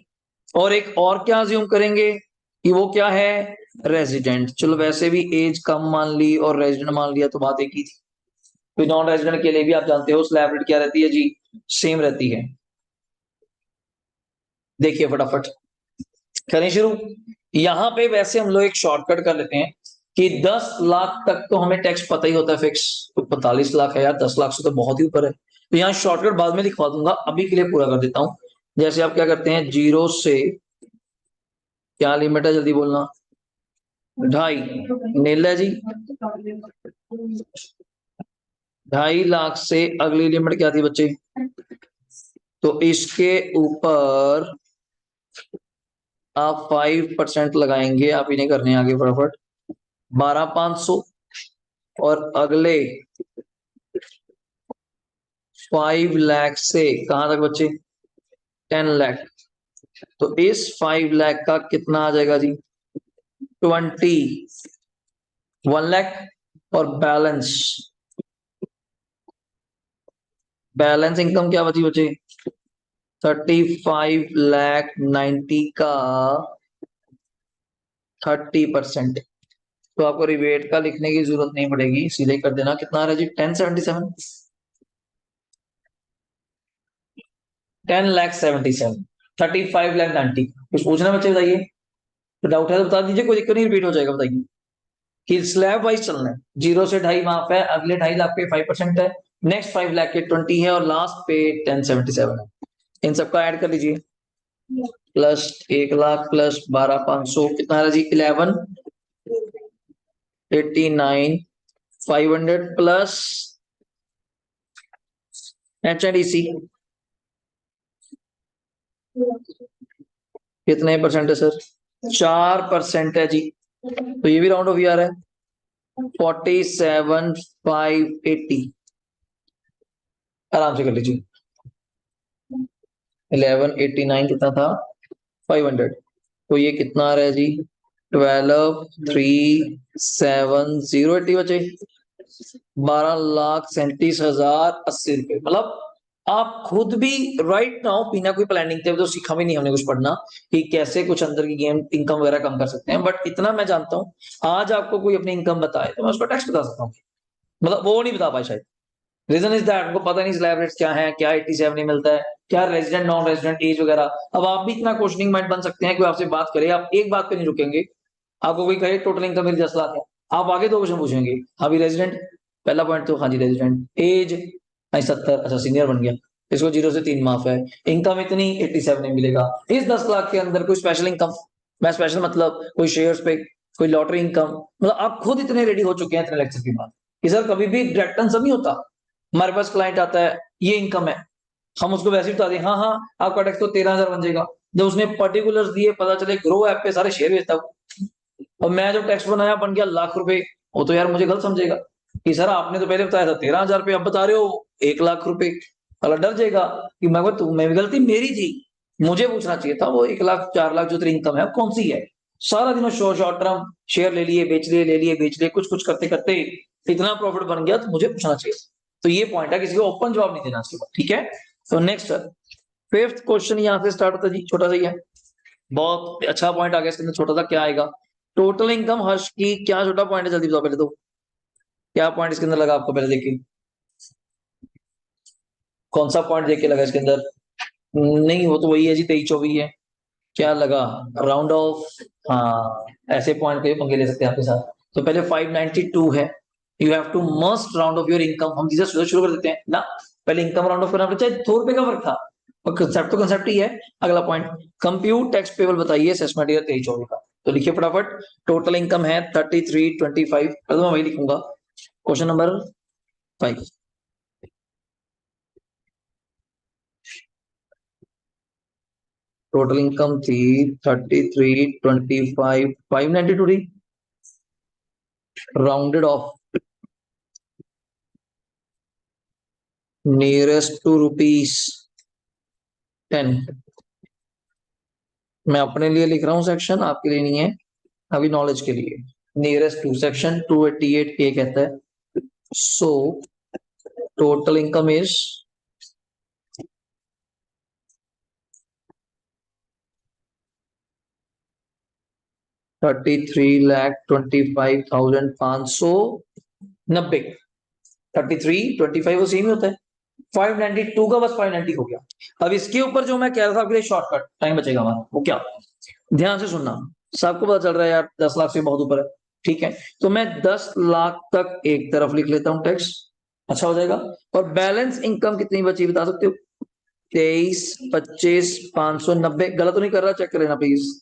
और एक और क्या अज्यूम करेंगे कि वो क्या है, रेजिडेंट, चलो वैसे भी एज कम मान ली और रेजिडेंट मान लिया तो बात एक ही थी, तो नॉन रेजिडेंट के लिए भी आप जानते हो स्लैब रेट क्या रहती है जी, सेम रहती है। देखिए फटाफट करें शुरू, यहां पे वैसे हम लोग एक शॉर्टकट कर लेते हैं कि 10 लाख तक तो हमें टैक्स पता ही होता है फिक्स, तो 45 लाख है यार, 10 लाख से तो बहुत ही ऊपर है, तो यहाँ शॉर्टकट बाद में लिखवा दूंगा, अभी के लिए पूरा कर देता हूं। जैसे आप क्या करते हैं, जीरो से क्या लिमिट है जल्दी बोलना, 2.5 नीला जी, 2.5 लाख से अगली लिमिट क्या थी बच्चे, तो इसके ऊपर आप 5% लगाएंगे, आप इन्हें करने आगे फटाफट, 12,500, और अगले 5 लाख से कहां तक बच्चे, 10 लाख, तो इस 5 लाख का कितना आ जाएगा जी, 21 लाख, और बैलेंस, बैलेंस इनकम क्या बची बचे, 35,90,000 का 30%, तो आपको रिबेट का लिखने की जरूरत नहीं पड़ेगी, सीधे कर देना, कितना आ रहा है जी, 1077, 10,77,000, 35,90,000, कुछ पूछना बच्चे बताइए, तो डाउट है तो बता दीजिए, कोई दिक्कत नहीं, रिपीट हो जाएगा, बताइए कि स्लैब वाइज चलना है, 0 से 2.5 माफ है, अगले 2.5 लाख पे 5% है, नेक्स्ट 5 लाख के 20 है, और लास्ट पे 1077 है, इन सबका ऐड कर लीजिए, प्लस 1 लाख प्लस 12,500 कितना है जी, 11,89,500 प्लस HDC कितने परसेंट है सर, 4% है जी, तो ये भी राउंड ऑफ ईयर है, 47,580, आराम से कर लीजिए, 1189 कितना था, 500, तो ये कितना आ रहा है जी, 12,370 बचे, 12,37,080 रुपए, मतलब आप खुद भी राइट नाउ बिना कोई प्लानिंग थे तो सीखा भी नहीं हमने कुछ पढ़ना कि कैसे कुछ अंदर की गेम इनकम वगैरह कम कर सकते हैं, बट इतना मैं जानता हूं, आज आपको कोई अपनी इनकम बताए तो मैं उसका टैक्स बता सकता हूँ, मतलब वो नहीं बता पाए शायद, रीजन इज दैट उनको पता नहीं स्लैब रेट्स क्या है, क्या 87 नहीं मिलता है, क्या रेजिडेंट नॉन रेजिडेंट एज वगैरह। अब आप भी इतना क्वेश्चनिंग माइंड बन सकते हैं कि आपसे बात करे, आप एक बात पे नहीं रुकेंगे। आपको कोई कहे टोटल इनकम मेरी 10 लाख है, आप आगे दो क्वेश्चन पूछेंगे, हाँ भी रेजिडेंट, पहला पॉइंट तो हाँ जी रेजिडेंट, एज 70, अच्छा सीनियर बन गया, इसको 0 से 3 माफ है, इनकम इतनी 87 नहीं मिलेगा। इस 10 लाख के अंदर कोई स्पेशल इनकम, मैं स्पेशल मतलब कोई शेयर्स पे, कोई लॉटरी इनकम, मतलब आप खुद इतने रेडी हो चुके हैं इतने लेक्चर के बाद कि सर कभी भी डायरेक्ट आंसर नहीं होता। हमारे पास क्लाइंट आता है, ये इनकम है, हम उसको वैसे ही बता दें हाँ हाँ आपका टैक्स तो 13,000 बन जाएगा, जब उसने पर्टिकुलर्स दिए पता चले ग्रो ऐप पे सारे शेयर बेचता हूँ, और मैं जो टैक्स बनाया बन गया ₹1,00,000, वो तो यार मुझे गलत समझेगा कि सर आपने तो पहले बताया था 13,000 रुपये, अब बता रहे हो ₹1,00,000। अगला डर जाएगा कि मैं भी गलती मेरी थी, मुझे पूछना चाहिए था वो 1,00,000 4,00,000 जो तेरी इनकम है कौन सी है। सारा दिन शॉर्ट टर्म शेयर ले लिए बेच लिए, ले लिए बेच लिए, कुछ कुछ करते करते इतना प्रॉफिट बन गया, तो मुझे पूछना चाहिए। तो ये पॉइंट है, किसी को ओपन जवाब नहीं देना इसके बाद, ठीक है। तो नेक्स्ट सर, फिफ्थ क्वेश्चन यहाँ से स्टार्ट होता है जी, छोटा सा ही है, बहुत अच्छा पॉइंट आ गया इसके अंदर, छोटा सा क्या आएगा, टोटल इनकम हर्ष की, क्या छोटा पॉइंट है जल्दी बताओ पहले तो, क्या पॉइंट इसके अंदर लगा आपको पहले देखिए, कौन सा पॉइंट देख के लगा इसके अंदर, नहीं वो तो वही है जी 23-24 है, क्या लगा, राउंड ऑफ, हाँ ऐसे पॉइंट पे पंगे ले सकते हैं आपके साथ। तो पहले 592 है, you have to must round off your income, हम चीजें शुरू शुरू कर देते हैं ना, पहले इनकम राउंड ऑफ करना पड़ता है, ₹2 का फर्क था, और कंसेप्ट तो कंसेप्ट ही है। अगला पॉइंट, कंप्यूट टैक्स पेबल बताइए असेसमेंट ईयर 23-24 का, तो लिखिए फटाफट, टोटल इनकम है 3325, तो मैं वही लिखूंगा, क्वेश्चन नंबर 5। टोटल इनकम थी 3325, 592 थी, राउंडेड ऑफ नियरेस्ट टू ₹10। मैं अपने लिए लिख रहा हूँ सेक्शन, आपके लिए नहीं है, अभी नॉलेज के लिए। नियरेस्ट टू सेक्शन 288 ए कहता है, सो टोटल इनकम इज 33,25,590। 3325 वो सेम ही होता है, 592 का बस 590 हो गया। अब इसके ऊपर जो मैं कह रहा था आपके लिए शॉर्टकट, टाइम बचेगा हमारा, वो क्या, ध्यान से सुनना, सबको पता चल रहा है यार 10 लाख से बहुत ऊपर है, ठीक है। तो मैं 10 लाख तक एक तरफ लिख लेता हूँ टैक्स, अच्छा हो जाएगा। और बैलेंस इनकम कितनी बची बता सकते हो, 23, 25, 590, गलत तो नहीं कर रहा, चेक कर लेना प्लीज,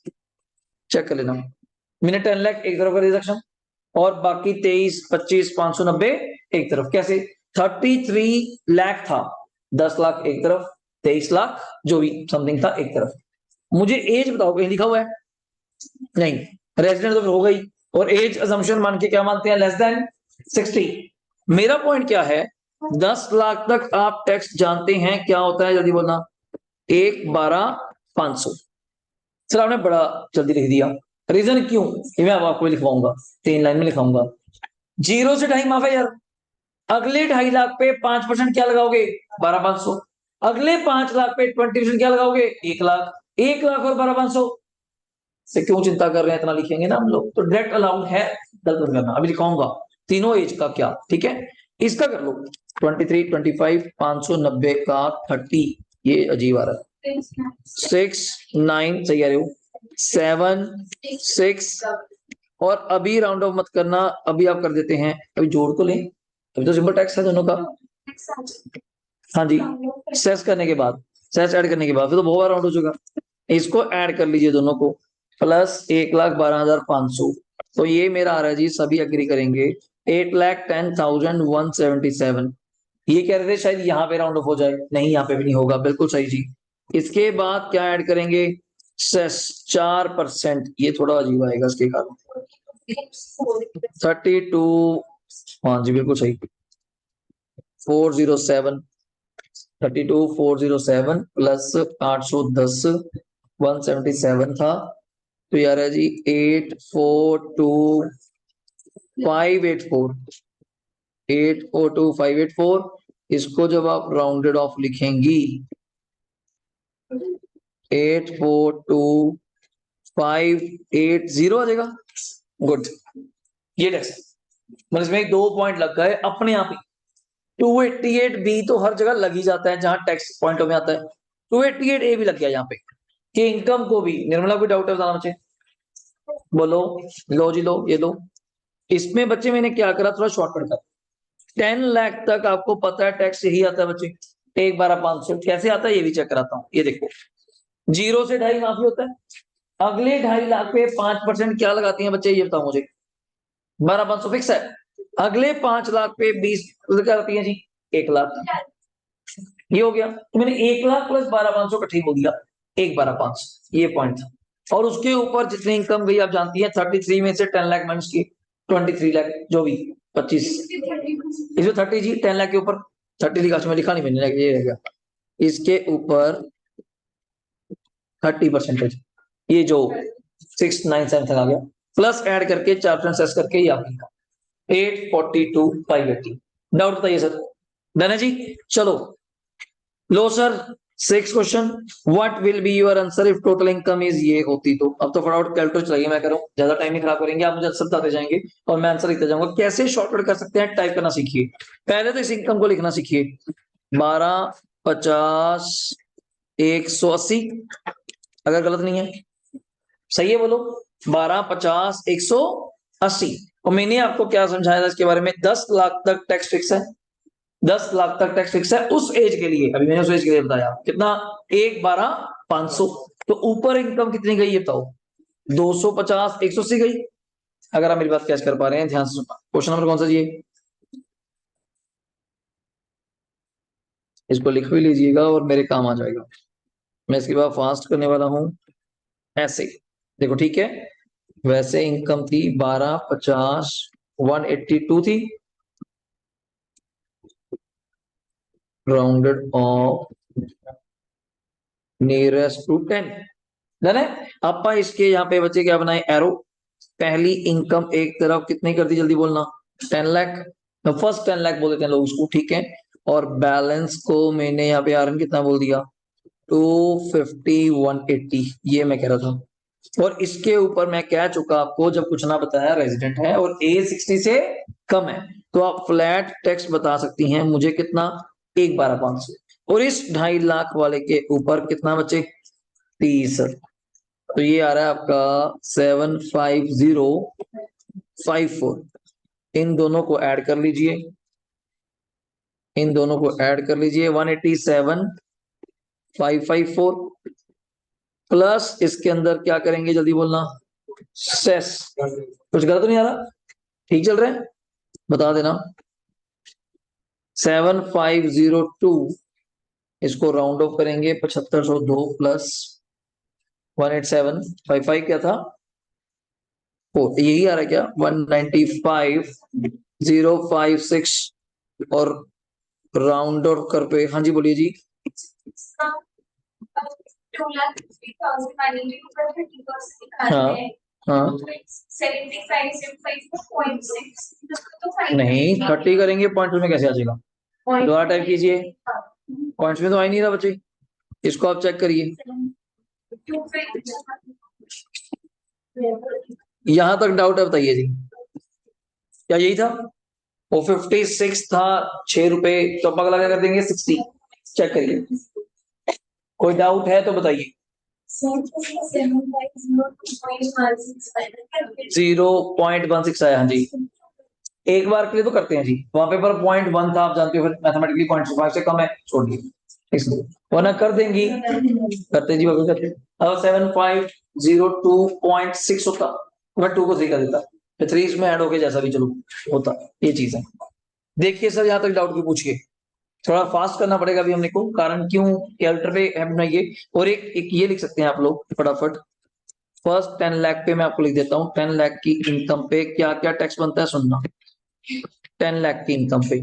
चेक कर लेना। मैंने 10 लाख एक तरफ का रिडक्शन, और बाकी 23, 25, 590 एक तरफ, कैसे, 33 लाख था, 10 लाख एक तरफ, 23 लाख जो भी समथिंग था एक तरफ। मुझे एज बताओ, कहीं लिखा हुआ है, नहीं, रेजिडेंट तो फिर हो गई, और एज अजम्पशन मान के क्या मानते हैं, लेस देन 60। मेरा पॉइंट क्या है, 10 लाख तक आप टैक्स जानते हैं क्या होता है, जल्दी बोलना, 1,12,500। सर आपने बड़ा जल्दी लिख दिया, रीजन क्यों, ये मैं अब आपको लिखवाऊंगा, 3 लाइन में लिखाऊंगा। 0 से 2.5 माफ है यार, अगले 2.5 लाख पे 5% क्या लगाओगे, 12,500, अगले 5 लाख पे 20% क्या लगाओगे, 1 लाख, 1 लाख और 12,500 से क्यों चिंता कर रहे हैं, इतना लिखेंगे ना हम लोग, तो डायरेक्ट अलाउड है, गलत मत करना, अभी लिखाऊंगा तीनों एज का क्या, ठीक है। इसका कर लो 23, 25, 590 का 30, ये अजीब आ रहा है, 6, 9 सही आ रहे हो, 7, 6, और अभी राउंड ऑफ मत करना, अभी आप कर देते हैं, अभी जोड़ को लें, अभी तो सिंपल टैक्स है दोनों का, हाँ जी, सेस करने के बाद, सेस ऐड करने के बाद फिर तो बहुत बार राउंड हो चुका, इसको ऐड कर लीजिए दोनों को, प्लस 1,12,500, तो ये मेरा आ रहा है जी, सभी एग्री करेंगे, 8,10,177। ये कह रहे थे शायद यहाँ पे राउंड ऑफ हो जाए, नहीं यहाँ पे भी नहीं होगा, बिल्कुल सही जी। इसके बाद क्या ऐड करेंगे, सेस 4%, ये थोड़ा अजीब आएगा इसके कारण, 32, हाँ जी बिल्कुल सही, 407, 32,407 प्लस 810, 177 था, तो यार है जी 842,584, 842,584, इसको जब आप राउंडेड ऑफ लिखेंगी 842,580 आ जाएगा, गुड। ये टैक्स मतलब इसमें 2 पॉइंट लग गए अपने आप ही, 288 बी तो हर जगह लग ही जाता है जहां टैक्स पॉइंटों में आता है, 288 ए भी लग गया यहाँ पे कि इनकम को भी। निर्मला कोई डाउट है बताना बच्चे, बोलो। लो जी लो, ये लो। इसमें बच्चे मैंने क्या करा, थोड़ा शॉर्टकट कर। 10 लाख तक आपको पता है टैक्स यही आता है बच्चे, 1,12,500 कैसे आता है ये भी चेक कराता हूँ। ये देखो, 0 से 2.5 माफी होता है, अगले 2.5 लाख पे 5% क्या लगाती हैं बच्चे, ये बताओ मुझे। 12,500 फिक्स है, अगले 5 लाख पे 20 क्या लगाती है जी, 1 लाख। ये हो गया, तो मैंने 1 लाख प्लस 12,500 इकट्ठे ही बोल दिया, 1,12,500 ये पॉइंट था। और उसके ऊपर जितनी इनकम गई आप जानती है, 33 में से 10 लाख माइनस की 23 लाख, जो भी 25, इसमें 30 जी, 10 लाख के ऊपर 30 लिखा, में लिखा नहीं मैंने, ये रहेगा इसके ऊपर 30%, ये जो 697 आ गया, प्लस ऐड करके 4 करके ये आपका 842,580। डाउट बताइए सर, डन है जी। चलो लो sir, 6 question, what will be your answer if total income is ये होती तो। अब तो फटाफट कैलकुलेट चलाइए, मैं करूं, ज्यादा टाइम नहीं खराब करेंगे, आप मुझे आंसर बताते जाएंगे और मैं आंसर लिखते जाऊंगा। कैसे शॉर्टकट कर सकते हैं, टाइप करना सीखिए। पहले तो इस इनकम को लिखना सीखिए, 12, 50, 180, अगर गलत नहीं है, सही है बोलो, 12, 50, 180। और मैंने आपको क्या समझाया था इसके बारे में, 10 लाख तक टैक्स फिक्स है, 10 लाख तक टैक्स फिक्स है उस एज के लिए, अभी मैंने उस एज के लिए बताया कितना, 1,12,500। तो ऊपर इनकम कितनी गई ये बताओ, 250, 180 गई। अगर आप मेरी बात कैच कर पा रहे हैं ध्यान से सुनना, क्वेश्चन नंबर कौन सा जी, इसको लिख भी लीजिएगा और मेरे काम आ जाएगा। मैं इसके बाद फास्ट करने वाला हूं ऐसे, देखो ठीक है। वैसे इनकम थी 1250, 182 थी, rounded off nearest to 10, done है। आपा इसके यहाँ पे बच्चे क्या बनाए, एरो। पहली इनकम एक तरफ कितनी कर दी, जल्दी बोलना, 10 लाख, तो फर्स्ट 10 लाख बोल देते हैं लोग उसको, ठीक है। और बैलेंस को मैंने यहाँ पे आरन कितना बोल दिया, 250, 180, ये मैं कह रहा था। और इसके ऊपर मैं कह चुका आपको, जब कुछ ना बताया, रेजिडेंट है और एज 60 से कम है, तो आप फ्लैट टैक्स बता सकती हैं मुझे कितना, 1,12,500। और इस 2.5 लाख वाले के ऊपर कितना बचे, 30। तो ये आ रहा है आपका 75054। इन दोनों को ऐड कर लीजिए, इन दोनों को ऐड कर लीजिए, 187,554 प्लस इसके अंदर क्या करेंगे, जल्दी बोलना, सेस। कुछ गलत नहीं आ रहा, ठीक चल रहा है, बता देना। 7,502, इसको राउंड ऑफ करेंगे, 7,502 प्लस 187,55 क्या था, ओ यही आ रहा है क्या, 195,056। और राउंड ऑफ कर पे, हाँ जी बोलिए जी। हाँ हाँ, नहीं 30 करेंगे पॉइंट में कैसे आ जाएगा, दोबारा टाइप कीजिए, पॉइंट्स में तो आ ही नहीं रहा बच्चे, इसको आप चेक करिए। यहां तक डाउट है बताइए जी, क्या यही था, वो 56 था, 6 रुपए, तो अब अगला क्या कर देंगे, 60, चेक करिए। कोई डाउट है तो बताइए। 0.16 आया, हाँ जी। एक बार के लिए तो करते हैं जी, वहां पे पर 0.1 था, आप जानते हो, फिर मैथमेटिकली 0.5 से कम है, छोड़ दिए, इसलिए वरना कर देंगी, करते जी, बाकी करते। अब 7,502.6 होता, मैं 2 को 3 कर देता, फिर 3 इसमें ऐड हो गया, जैसा भी चलो होता, ये चीज है। देखिए सर, यहाँ तक डाउट की पूछिए, थोड़ा फास्ट करना पड़ेगा अभी हमने को, कारण क्यों, कैलकुलेटर पे है बनाइए। और एक ये लिख सकते हैं आप लोग फटाफट, फर्स्ट 10 लाख पे मैं आपको लिख देता हूँ, 10 लाख की इनकम पे क्या क्या टैक्स बनता है, सुनना। 10 लाख की इनकम पे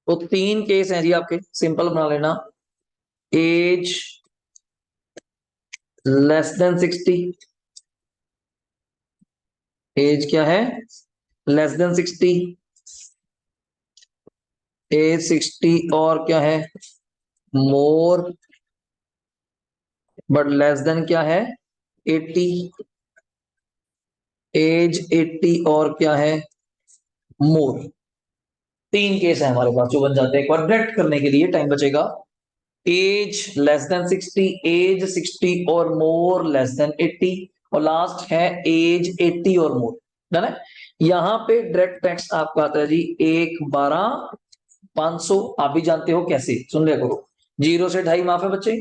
तो 3 केस हैं जी आपके, सिंपल बना लेना। एज <60, एज क्या है, <60, एज 60, और क्या है, मोर बट लेस देन क्या है, 80, एज 80, और क्या है, मोर। तीन केस है हमारे पास जो बन जाते हैं। एक बार डायरेक्ट करने के लिए टाइम बचेगा। एज लेस देन 60, एज 60 और मोर लेस देन 80, और लास्ट है एज 80 और मोर। डन है। यहाँ पे डायरेक्ट टैक्स आपका आता है जी 1,12,500। आप भी जानते हो कैसे, सुन लिया करो। 0 से 2.5 माफ है बच्चे।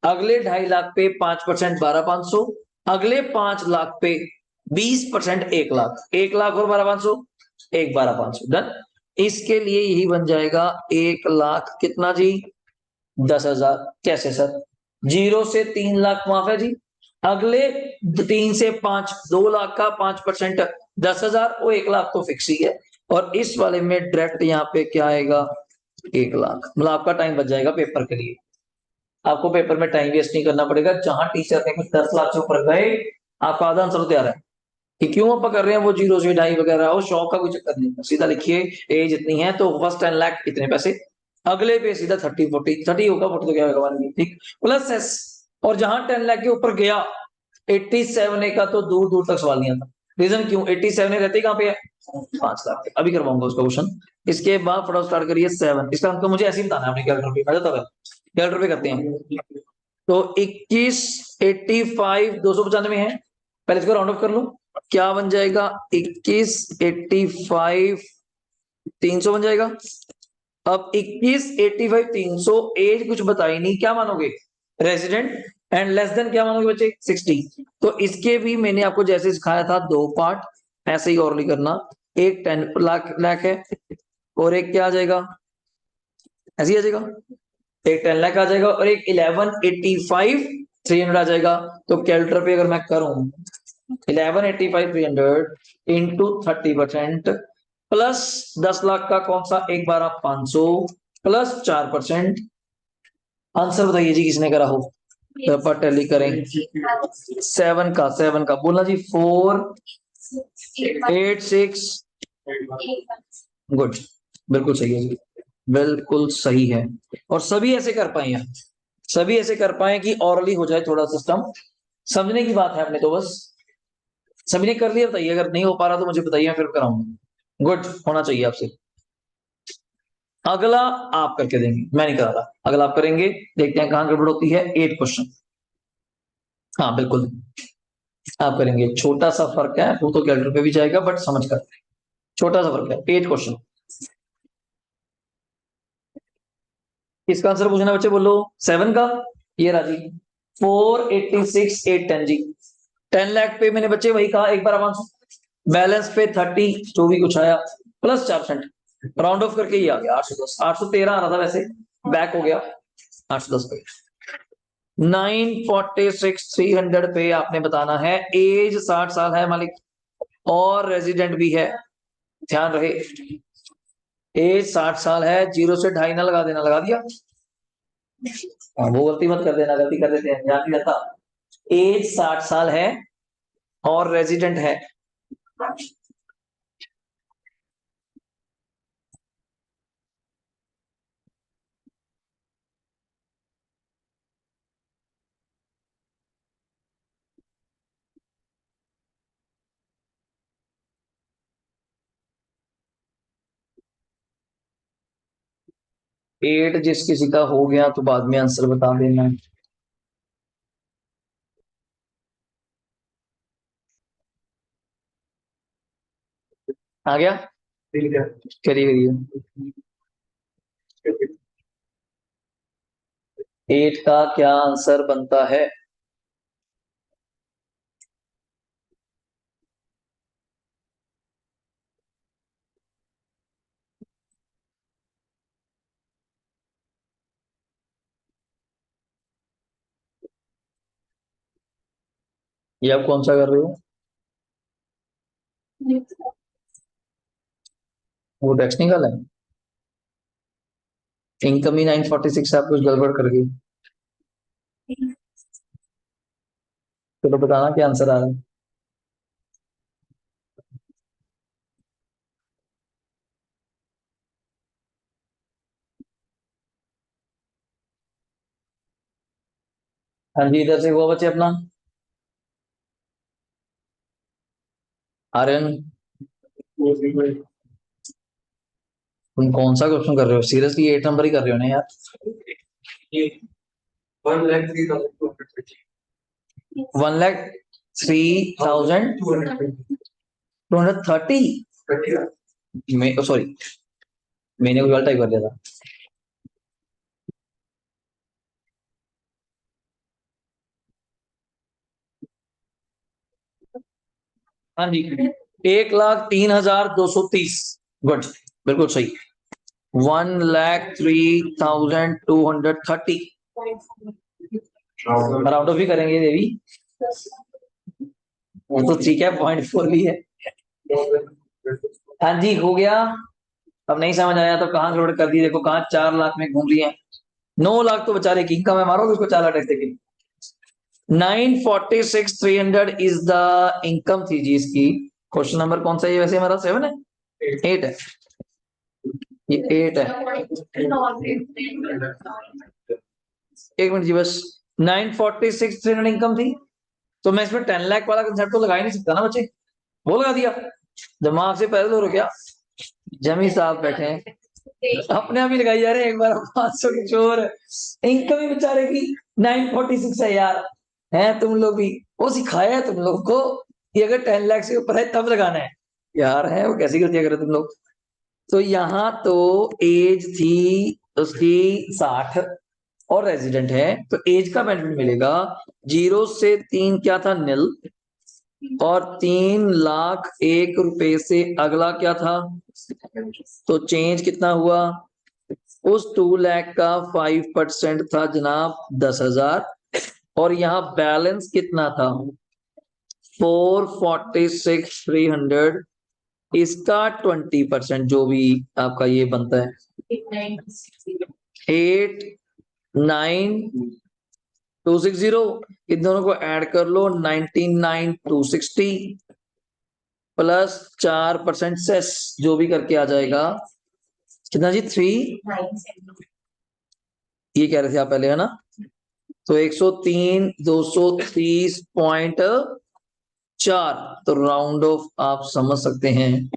अगले 2.5 लाख पे 5% 12,500। अगले 5 लाख पे 20% 1 लाख। 1 लाख और 12,500, 1,12,500। डन। इसके लिए यही बन जाएगा 1 लाख कितना जी, 10,000। कैसे सर? 0 से 3 लाख माफ है जी। अगले 3 से 5, 2 लाख का 5% 10,000, वो 1 लाख तो फिक्स ही है। और इस वाले में डायरेक्ट यहाँ पे क्या आएगा, 1 लाख। मतलब आपका टाइम बच जाएगा पेपर के लिए। आपको पेपर में टाइम वेस्ट नहीं करना पड़ेगा। जहां टीचर ने कुछ 10 लाख से ऊपर गए, आपका आधा आंसर तैयार है कि क्यों आप कर रहे हैं वो 0 से 2.5 वगैरह, वो शौक का कोई चक्कर नहीं। सीधा लिखिए एज इतनी है तो फर्स्ट 10 लाख इतने पैसे, अगले पे सीधा 30 होगा, 40 तो क्या होगा ठीक, प्लस एस। और जहां 10 लाख के ऊपर गया 87 का तो दूर दूर तक सवाल नहीं आता। रीजन क्यों, 87 रहते कहां पे है, 5 लाख पे। अभी करवाऊंगा उसका क्वेश्चन। इसके बाद फटाफट स्टार्ट करिए 7। इसका अंक मुझे ऐसे ही बताना है, आपने कैलकुलेटर पे आ जाता है, कैलकुलेटर पे करते हैं। तो 21, 85, 295 है। पहले इसको राउंड ऑफ कर लूं, क्या बन जाएगा, 21, 85, 300 बन जाएगा। अब 21, 85, 300, एज कुछ बताई नहीं, क्या मानोगे, रेजिडेंट। एंड लेस देन क्या मानोगे बच्चे, 60। तो इसके भी मैंने आपको जैसे सिखाया था 2 पार्ट, ऐसे ही और नहीं करना। एक 10 लाख है, और एक क्या आ जाएगा, ऐसे ही आ जाएगा। एक 10 लाख आ जाएगा, और एक 11,85, 300 आ जाएगा। तो कैलकुलेटर पे अगर मैं करूं 11,85, 300 इंटू 30% प्लस 10 लाख का कौन सा, 1,12,500 प्लस 4%। आंसर बताइए जी किसने करा हो, पेपर टैली करें। 7 का बोलना जी, 4,8,6। गुड, बिल्कुल सही है जी, बिल्कुल सही है। और सभी ऐसे कर पाए हैं, सभी ऐसे कर पाए कि ऑरली हो जाए थोड़ा सिस्टम। समझने की बात है अपने तो बस। सभी ने कर लिया, बताइए अगर नहीं हो पा रहा तो मुझे बताइए, मैं फिर कराऊंगा। गुड, होना चाहिए आपसे। अगला आप करके देंगे, मैं नहीं करा रहा, अगला आप करेंगे। देखते हैं कहां गड़बड़ होती है। 8 क्वेश्चन, हाँ बिल्कुल आप करेंगे। छोटा सा फर्क है, वो तो कैलकुलेटर पे भी जाएगा, बट समझ कर, छोटा सा फर्क है। 8 क्वेश्चन, इसका आंसर पूछना बच्चे, बोलो। 7 का, ये राजी 4,86, 810 जी। 10 लाख पे मैंने बच्चे वही कहा, एक बार आवाज, बैलेंस पे 30 जो भी कुछ आया प्लस 4%, राउंड ऑफ करके ही आ गया 810। 813 आ रहा था वैसे, बैक हो गया 810 पे। 946, 300 पे आपने बताना है। एज 60 साल है मालिक, और रेजिडेंट भी है, ध्यान रहे। एज 60 साल है, 0 से 2.5 ना लगा देना, लगा दिया। हाँ, वो गलती मत कर देना, गलती कर देते हैं, ध्यान नहीं रहता। एज 60 साल है और रेजिडेंट है। एट जिस किसी का हो गया तो बाद में आंसर बता देना। आ गया, करिए करिए। 8 का क्या आंसर बनता है, ये आप कौन सा कर रहे हो, वो टेक्निकल है। इनकम ही 946 आप कुछ गड़बड़ कर गई। चलो बताना क्या आंसर आ रहा है। हाँ जी, इधर से हुआ बच्चे अपना, आर्यन। तुम कौन सा क्वेश्चन कर रहे हो सीरियसली? 8 नंबर ही कर रहे हो ना यार। 1,03,230 में, सॉरी मैंने कोई गलत टाइप कर दिया था। हाँ जी, 1,03,230। गुड, बिल्कुल सही। 1,03,230। राउंड ऑफ भी करेंगे देवी, वो तो ठीक है, 0.4 भी है। हाँ जी, हो गया। अब नहीं समझ आया तो कहाँ गड़बड़ कर दी, देखो कहाँ 4 लाख में घूम रही है। 9 लाख तो बेचारे की इनकम है, मारो उसको 4 लाख टैक्स देके। 946,300 इज द इनकम थी जी इसकी। क्वेश्चन नंबर कौन सा है ये वैसे? हमारा 7 है, 8 है, ये 8 है। एक मिनट जी बस। 946,300 इनकम थी, तो मैं इसमें 10 लाख वाला कंसेप्ट तो लगा ही नहीं सकता ना बच्चे। वो लगा दिया, दिमाग से पैदल हो क्या? जमी साहब बैठे हैं, अपने आप ही लगाई जा रहे हैं एक बार 500 के चोर। इनकम ही बेचारे की 946 है यार। है तुम लोग भी, वो सिखाया है तुम लोग को कि अगर 10 लाख से ऊपर है तब लगाना है। यार है वो कैसी गलतियां कर रहे हो तुम लोग। तो यहाँ तो एज थी उसकी 60 और रेजिडेंट है, तो एज का बेनिफिट मिलेगा। 0 से 3 क्या था? नील। और 3,01,000 से अगला क्या था? तो चेंज कितना हुआ? उस 2 लाख का 5% था जनाब 10,000। और यहाँ बैलेंस कितना था? 446,300। इसका 20% जो भी आपका ये बनता है, 89,260। इन दोनों को ऐड कर लो, 99,260 प्लस 4% सेस जो भी करके आ जाएगा। कितना जी? 3, ये कह रहे थे आप पहले है ना? तो 103,230.4, तो राउंड ऑफ आप समझ सकते हैं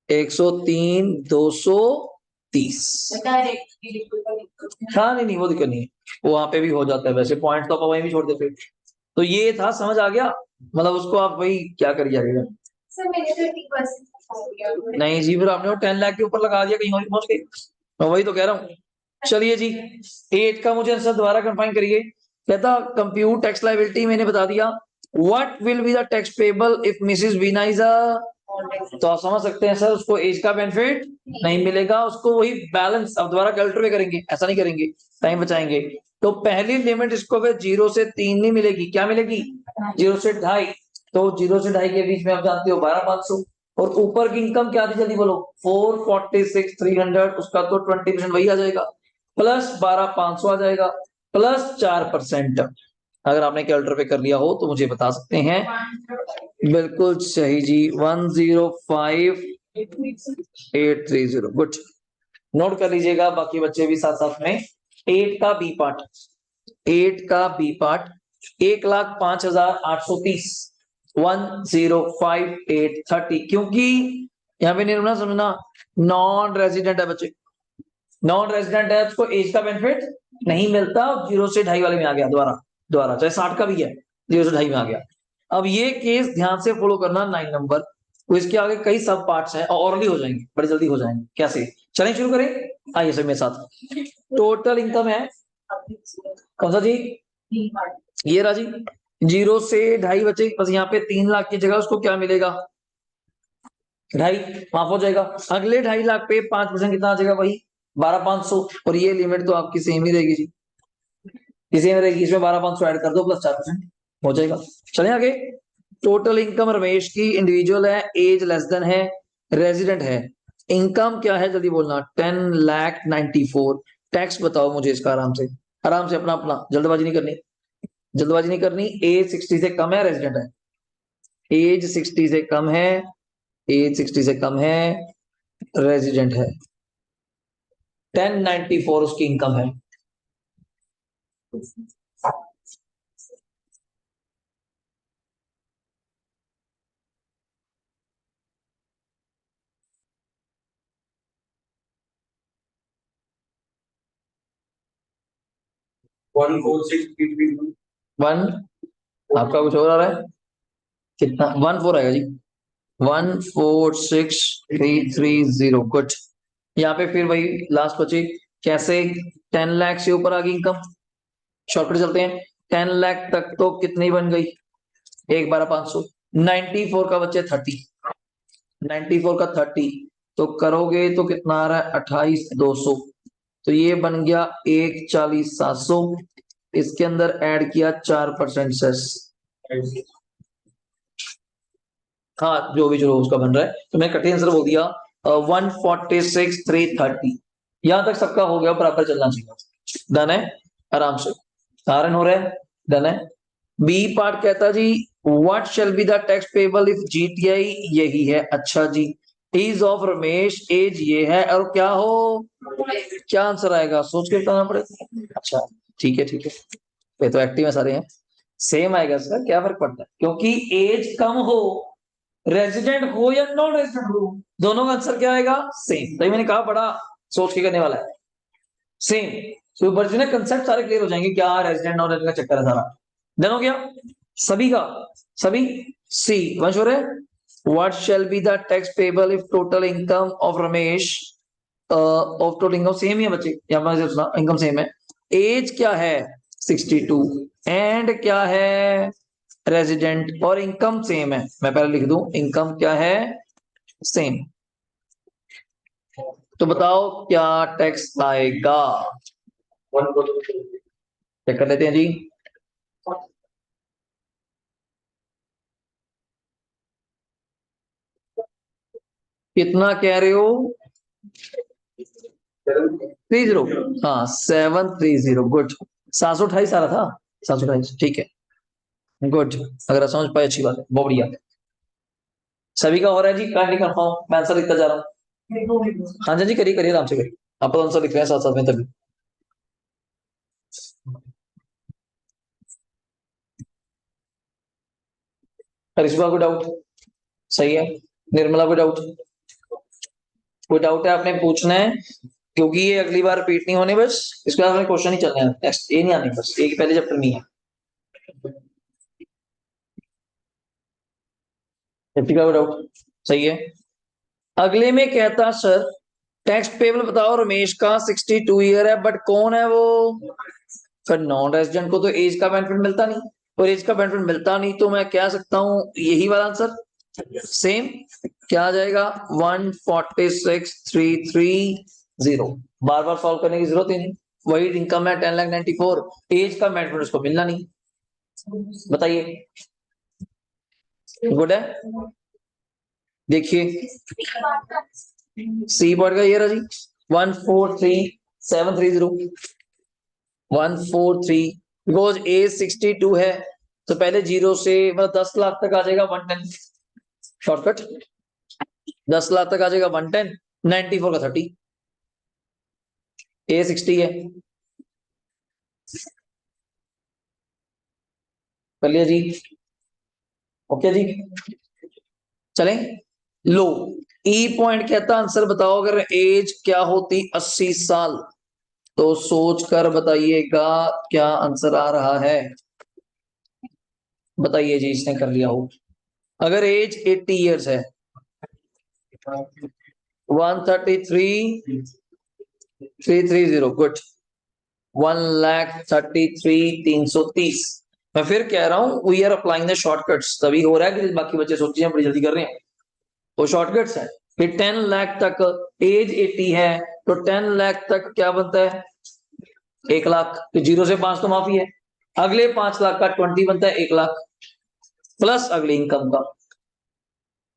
103,230। हाँ नहीं नहीं, वो दिक्कत नहीं है, वो वहां पे भी हो जाता है वैसे, पॉइंट तो आप वहीं भी छोड़ देते। तो ये था, समझ आ गया? मतलब उसको आप वही क्या कर जाएगा। नहीं जी, फिर आपने वो 10 लाख के ऊपर लगा दिया, कहीं और पहुंच गए। मैं वही तो कह रहा हूँ। चलिए जी, 8 का मुझे आंसर दोबारा कंफाइन करिए। कहता कंप्यूट टैक्स लायबिलिटी, मैंने बता दिया। What will B the tax payable if Mrs Veena is a, तो आप समझ सकते हैं सर, उसको एज का बेनिफिट नहीं मिलेगा, उसको वही बैलेंस अब दोबारा कैलकुलेट में करेंगे, ऐसा नहीं करेंगे, टाइम बचाएंगे। तो पहली लिमिट इसको 0 से 3 नहीं मिलेगी, क्या मिलेगी? 0 से 2.5। तो 0 से 2.5 के बीच में आप जानते हो 12,500। और ऊपर की इनकम क्या थी जल्दी बोलो? 446,300, उसका तो 20% वही आ जाएगा, प्लस 12,500 आ जाएगा, प्लस 4%। अगर आपने कैलकुलेटर पे कर लिया हो तो मुझे बता सकते हैं। बिल्कुल सही जी, 105,830। गुड, नोट कर लीजिएगा बाकी बच्चे भी साथ साथ में। 8 का बी पार्ट, 8 का बी पार्ट, 1,05,830। 105,830, क्योंकि यहाँ पे निर्मला समझना, नॉन रेजिडेंट है बच्चे, नॉन रेजिडेंट है, उसको एज का बेनिफिट नहीं मिलता। 0 से 2.5 वाले में आ गया दोबारा, दोबारा चाहे 60 का भी है, 0 से 2.5 में आ गया। अब ये केस ध्यान से फॉलो करना, 9 नंबर। तो इसके आगे कई सब पार्ट्स हैं और ऑरली हो जाएंगे, बड़े जल्दी हो जाएंगे। कैसे? चलें शुरू करें, आइए सर मेरे साथ। टोटल इनकम है कौन सा जी? ये रहा जी। 0 से 2.5 बचे, बस यहाँ पे 3 लाख की जगह उसको क्या मिलेगा? 2.5 माफ हो जाएगा। अगले 2.5 लाख पे 5% कितना आ जाएगा? वही 12,500। और ये लिमिट तो आपकी सेम ही रहेगी जी, इसी में रहेगी, इसमें 12,500 ऐड कर दो प्लस 4% हो जाएगा। चलें आगे। टोटल इनकम रमेश की इंडिविजुअल है, एज लेस देन है, रेजिडेंट है। इनकम क्या है जल्दी बोलना? 10,94। टैक्स बताओ मुझे इसका, आराम से, आराम से, अपना अपना, जल्दबाजी नहीं करनी, जल्दबाजी नहीं करनी। एज 60 से कम है, रेजिडेंट है। एज 60 से कम है, एज 60 से कम है, रेजिडेंट है। 1094 उसकी इनकम है। वन, आपका कुछ और आ रहा है? कितना? 14 आएगा जी। 146330, गुड। यहाँ पे फिर वही लास्ट बचे कैसे? 10 लाख से ऊपर आ गई इनकम, शॉर्टकट चलते हैं। 10 लाख तक तो कितनी बन गई? 1/12 500। 94 का बच्चे 30, 94 का 30 तो करोगे तो कितना आ रहा है? 28,200। तो ये बन गया 1,40,700। इसके अंदर ऐड किया 4% सेस। हाँ, जो भी जो उसका बन रहा है, तो मैं कठिन आंसर बोल दिया 146,330। यहां तक सबका हो गया, बराबर चलना चाहिए। डन है, आराम से कारण हो रहा है। डन है। बी पार्ट कहता जी what shall be the tax payable if GTI, यही है। अच्छा जी, इज ऑफ रमेश, एज ये है, और क्या हो, क्या आंसर आएगा सोच के बताना पड़ेगा। अच्छा ठीक है ठीक है, ये तो एक्टिव है सारे हैं। सेम आएगा सर, क्या फर्क पड़ता है, क्योंकि एज कम हो, रेजिडेंट हो या नॉन रेजिडेंट हो, दोनों का आंसर क्या आएगा? सेम। तभी मैंने कहा बड़ा सोच के करने वाला है। सेम। तो ऊपर जो ना कंसेप्ट सारे क्लियर हो जाएंगे, क्या रेजिडेंट नॉन रेजिडेंट का चक्कर है सारा। डन हो गया सभी का? सभी। सी वंश हो रहे। What shall be the tax payable if total income of Ramesh, of total income same ही है बच्चे, यहाँ पर इनकम सेम है। एज क्या है? 62। एंड क्या है? रेजिडेंट। और इनकम सेम है, मैं पहले लिख दूं इनकम क्या है? सेम। तो बताओ क्या टैक्स आएगा? चेक कर लेते हैं जी। कितना कह रहे हो? 30। हाँ 730, गुड। 728 आ रहा था, 728 ठीक है, गुड। अगर आप समझ पाए अच्छी बात है, बहुत बढ़िया। सभी का हो रहा है जी, काइंडली कंफर्म, मैं आंसर लिखता जा रहा हूँ। हाँ जी जी, करिए करिए, आराम से करिए, आप तो आंसर लिख रहे हैं साथ साथ में तभी। करिश्मा को डाउट? सही है। निर्मला को डाउट? कोई डाउट है आपने पूछना है, क्योंकि ये अगली बार रिपीट नहीं होने, बस इसके बाद क्वेश्चन ही चलने हैं, नेक्स्ट ये नहीं आने, बस एक पहले चैप्टर में ही है। 50 का डाउट? सही है। अगले में कहता सर टैक्स पेबल बताओ रमेश का 62 ईयर है, बट कौन है वो? फिर नॉन रेजिडेंट को तो एज का बेनिफिट मिलता नहीं, और एज का बेनिफिट मिलता नहीं तो मैं कह सकता हूं यही वाला आंसर सेम। क्या आ जाएगा? 146,330। बार बार सॉल्व करने की जरूरत ही नहीं, वही इनकम है 10,94। एज का बेनिफिट उसको मिलना नहीं। बताइए, गुड है। देखिए सी बोर्ड का ये रहा जी, 143,730। 143, बिकॉज एज 62 है, तो पहले जीरो से मतलब 10 लाख तक आ जाएगा 110, शॉर्टकट। 10 लाख तक आ जाएगा 110, 94 का 30, ए 60 है। कर लिया जी, ओके जी। चलें लो, ई पॉइंट कहता आंसर बताओ अगर एज क्या होती 80 साल, तो सोच कर बताइएगा क्या आंसर आ रहा है। बताइए जी, इसने कर लिया हो। अगर एज 80 ईयर्स है, 133,330, गुड। 1,33,330। मैं फिर कह रहा हूं we are applying the shortcuts, तभी हो रहा है कि बाकी बच्चे सोचिए हम बड़ी जल्दी कर रहे हैं। वो शॉर्टकट्स है। फिर 10 लाख तक एज 80 है, तो 10 लाख तक क्या बनता है? 1 लाख। तो जीरो से 5 तो माफी है, अगले 5 लाख का 20 बनता है 1 लाख, प्लस अगली इनकम का।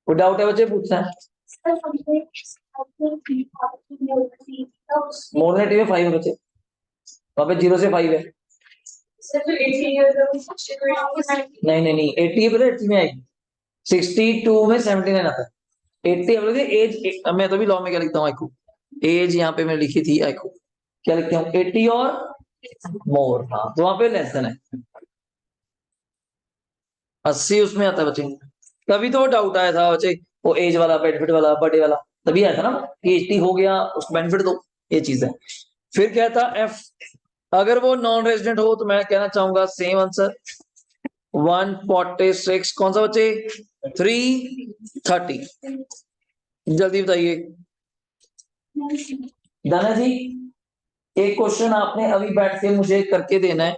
कोई डाउट है बच्चे, पूछना है? मोर देन 80 में 5 है बच्चे, वहां पे जीरो से 5 है। नहीं नहीं नहीं, 80 है पहले, 80 में आएगी। 62 में 79 आता है। 80 हम लोग एज, मैं तो भी लॉ में क्या लिखता हूँ आईको, एज यहाँ पे मैंने लिखी थी आईको, क्या लिखते हूँ 80 और मोर, हाँ तो वहां पे लेस देन है। 80 उसमें आता है बच्चे, तभी तो डाउट आया था बच्चे, वो एज वाला बेनिफिट वाला बर्थडे वाला, तभी आया था ना कि 80 हो गया उसको बेनिफिट दो, ये चीज है। फिर क्या था एफ, अगर वो नॉन रेजिडेंट हो तो मैं कहना चाहूंगा सेम आंसर 146। कौन सा बच्चे? 330। जल्दी बताइए। दाना जी, एक क्वेश्चन आपने अभी बैठ के मुझे करके देना है,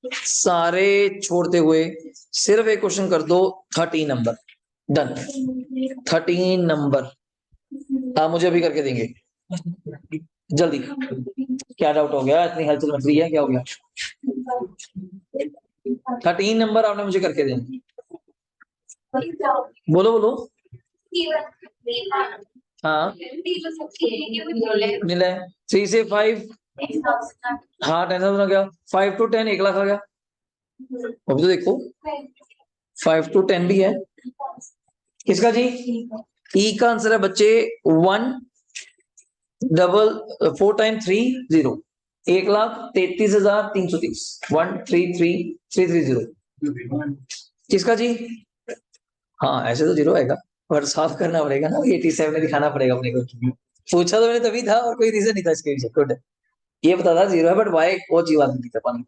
सारे छोड़ते हुए सिर्फ एक क्वेश्चन कर दो। 13 नंबर। डन। 13 नंबर आप मुझे अभी करके देंगे जल्दी। क्या डाउट हो गया? इतनी हलचल मच रही है, क्या हो गया? 13 नंबर आपने मुझे करके देंगे। बोलो बोलो। हाँ मिला है। 3 से 5। हाँ 10,000 हो गया। 5 to 10 1 लाख आ गया। अभी तो देखो 5 to 10 भी है। किसका जी? ई का आंसर है बच्चे 4 टाइम 3 0। 1,33,330। 133,330। किसका जी? हाँ ऐसे तो 0 आएगा, पर साफ करना पड़ेगा ना, 87 दिखाना पड़ेगा अपने को। पूछा तो मैंने तभी था और कोई रीजन नहीं था इसके पीछे। गुड। ये पता था 0 है, बट वाई वो चीज बात नहीं कर पानी,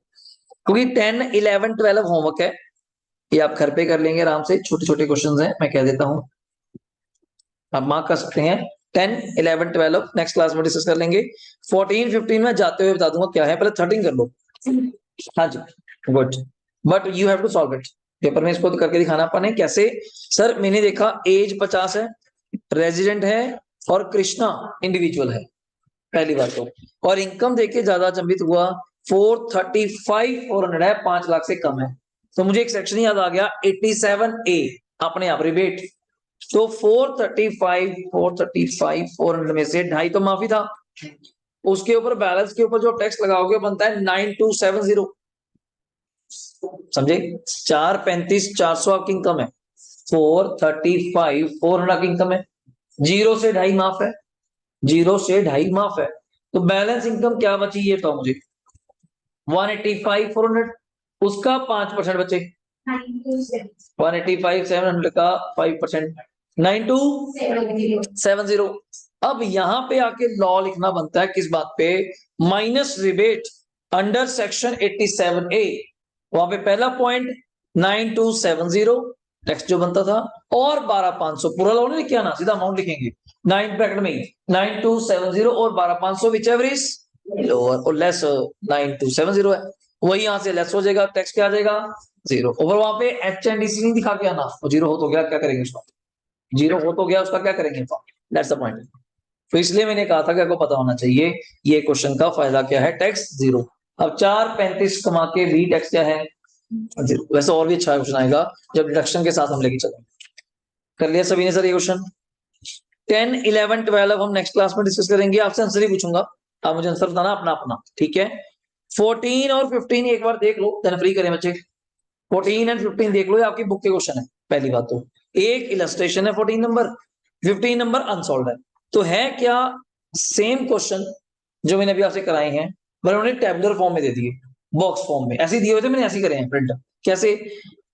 क्योंकि 10 11 12 होमवर्क है। ये आप घर पे कर लेंगे आराम से, छोटे छोटे क्वेश्चन हैं, मैं कह देता हूँ आप मार्क कर सकते हैं। 10 11 12 नेक्स्ट क्लास में डिस्कस कर लेंगे। 14 15 में जाते हुए बता दूंगा क्या है, पहले 13 कर लो। हाँ जी good. But you have to solve it. Paper में इसको तो करके दिखाना अपने कैसे। सर मैंने देखा एज 50 है, रेजिडेंट है, और कृष्णा इंडिविजुअल है पहली बार तो, और इनकम देके ज्यादा अचंभित हुआ। 435 400 है, 5 लाख से कम है। तो मुझे एक सेक्शन याद आ गया 87A, अपने आप रिबेट। तो 435 400 में से 2.5 तो माफी था, उसके ऊपर बैलेंस के ऊपर जो टैक्स लगाओगे बनता है 9270। समझे? 435 400 आपकी इनकम है, 435 400 आपकी इनकम है, 0 से 2.5 माफ है, 0 से 2.5 माफ है। तो बैलेंस इनकम क्या बची ये तो मुझे 185 400, उसका 5% बचे। 185 700 का 5%, 9270। अब यहां पे आके लॉ लिखना बनता है किस बात पे? Minus rebate under section 87A। वहां पे पहला पॉइंट 9270 टैक्स जो बनता था, और 12,500 पूरा लॉ नहीं लिखे आना, सीधा अमाउंट लिखेंगे 9 ब्रैकेट में 9270 और 12,500 विच एवर इज लोअर और लेस 9270 है। वही यहां से लेस हो जाएगा, टैक्स क्या आ जाएगा 0। और वहां पे एच एंड डीसी नहीं दिखा के आना, वो 0 हो तो गया, क्या करेंगे उसका? 0 हो तो गया उसका, क्या करेंगे? That's the point. तो इसलिए मैंने कहा था कि आपको पता होना चाहिए ये क्वेश्चन का फायदा क्या है, टैक्स 0। अब 435 कमा के भी टैक्स क्या है 0। वैसे और भी अच्छा क्वेश्चन आएगा जब डिडक्शन के साथ हम लेके चलेंगे। कर लिया सभी ने सर ये क्वेश्चन? 10 11 12 हम नेक्स्ट क्लास में डिस्कस करेंगे, आपसे आंसर ही पूछूंगा, आप मुझे आंसर बताना अपना अपना, ठीक है? 14 और 15 एक बार देख लो, देन फ्री करें बच्चे। 14 एंड 15 देख लो, ये आपकी बुक के क्वेश्चन है। पहली बात तो एक इलस्ट्रेशन है 14 नंबर, 15 नंबर अनसॉल्व है। तो है क्या सेम क्वेश्चन जो मैंने अभी आपसे कराए हैं, पर उन्होंने टेबुलर फॉर्म में दे दिए, बॉक्स फॉर्म में ऐसे दिए हुए थे, मैंने ऐसे करे हैं प्रिंट। कैसे?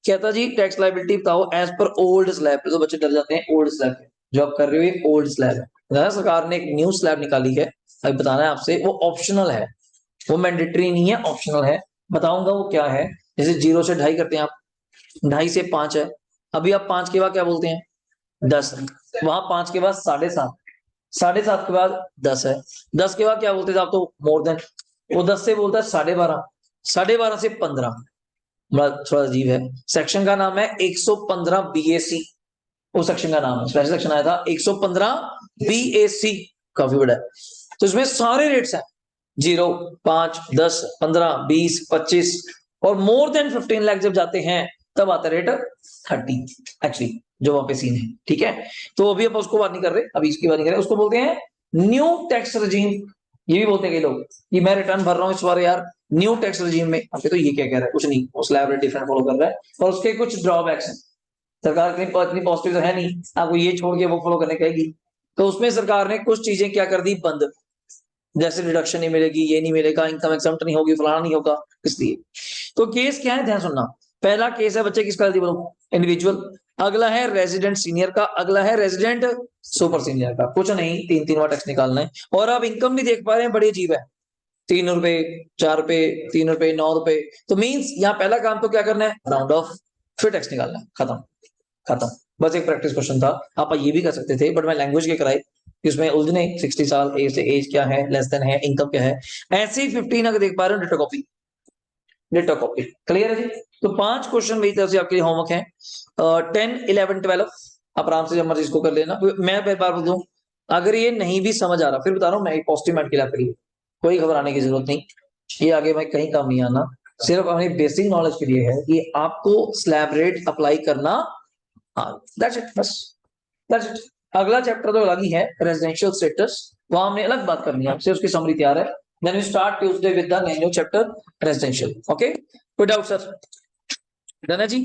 कहता जी टैक्स लायबिलिटी बताओ एज पर ओल्ड स्लैब। तो बच्चे डर जाते हैं, ओल्ड स्लैब जो आप कर रहे हो ये ओल्ड स्लैब है। सरकार ने एक न्यू स्लैब निकाली है, अभी बताना है आपसे, वो ऑप्शनल है, वो मैंडेटरी नहीं है, ऑप्शनल है। बताऊंगा वो क्या है। जैसे 0 से 2.5 करते हैं आप, 2.5 से 5 है, अभी आप 5 के बाद क्या बोलते हैं 10, वहां 5 के बाद 7.5, 7.5 के बाद 10 है, 10 के बाद क्या बोलते थे आप? तो मोर देन। वो 10 से बोलता है 12.5, 12.5 से 15। बड़ा थोड़ा अजीब है। सेक्शन का नाम है 115 BAC, उस सेक्शन का नाम है, स्पेशल सेक्शन आया था 115 BAC, काफी बड़ा है। तो इसमें सारे रेट्स हैं 0 5 10 15 20 25, और मोर देन 15 लाख जब जाते हैं तब आता रेट 30 एक्चुअली, जो वहां पे सीन है, ठीक है? तो अभी आप उसको बात नहीं कर रहे, अभी इसकी बात नहीं कर रहे, उसको बोलते हैं न्यू टैक्स रजीम। ये भी बोलते हैं कई लोग कि मैं रिटर्न भर रहा हूँ इस बार यार न्यू टैक्स रजीम में। अभी तो ये क्या कह रहा है? कुछ नहीं, वो स्लैब रेट डिफरेंट फॉलो कर रहा है, और उसके कुछ ड्रॉबैक्स हैं। सरकार इतनी पॉजिटिव तो है नहीं आपको ये छोड़ के वो फॉलो करने कहेगी। तो उसमें सरकार ने कुछ चीजें क्या कर दी बंद, जैसे डिडक्शन नहीं मिलेगी, ये नहीं मिलेगा, इनकम एक्सेप्ट नहीं होगी, फलाना नहीं होगा, इसलिए। तो केस क्या है ध्यान सुनना। पहला केस है बच्चे किसका? बोलो इंडिविजुअल। अगला है रेजिडेंट सीनियर का, अगला है रेजिडेंट सुपर सीनियर का। कुछ नहीं, 3 3 बार टैक्स निकालना है। और आप इनकम नहीं देख पा रहे हैं, बड़ी अजीब है। ₹3, ₹4, ₹3, ₹9। तो मींस यहाँ पहला काम तो क्या करना है, राउंड ऑफ, फिर टैक्स निकालना है, खत्म खत्म। बस एक प्रैक्टिस क्वेश्चन था, आप ये भी कर सकते थे, बट मैं लैंग्वेज के कराई इसमें उलझने। 60 साल एज से एज क्या है, लेस देन है, इनकम क्या है, ऐसे ही 15 अगर देख पा रहे हो, ditto copy, ditto copy. Clear है जी? तो 5 क्वेश्चन मेरी तरफ से आपके लिए होमवर्क है। 10, 11, 12 आप आराम से जब मर्जी इसको कर लेना। मैं बार बोल दूं, अगर ये नहीं भी समझ आ रहा, फिर बता रहा हूँ मैं, एक पॉजिटिव माइंड के लिए आपके लिए कोई घबराने की जरूरत नहीं। ये आगे मैं कहीं काम नहीं आना, सिर्फ अपनी बेसिक नॉलेज के लिए है कि आपको स्लैब रेट अप्लाई करना। हाँ, दैट्स इट, बस दैट्स इट। अगला चैप्टर तो अलग ही है, रेजिडेंशियल स्टेटस, वहां हमने अलग बात करनी है आपसे, उसकी समरी तैयार है। Then we start Tuesday with the new chapter residential. Okay, कोई डाउट सर? डन है जी?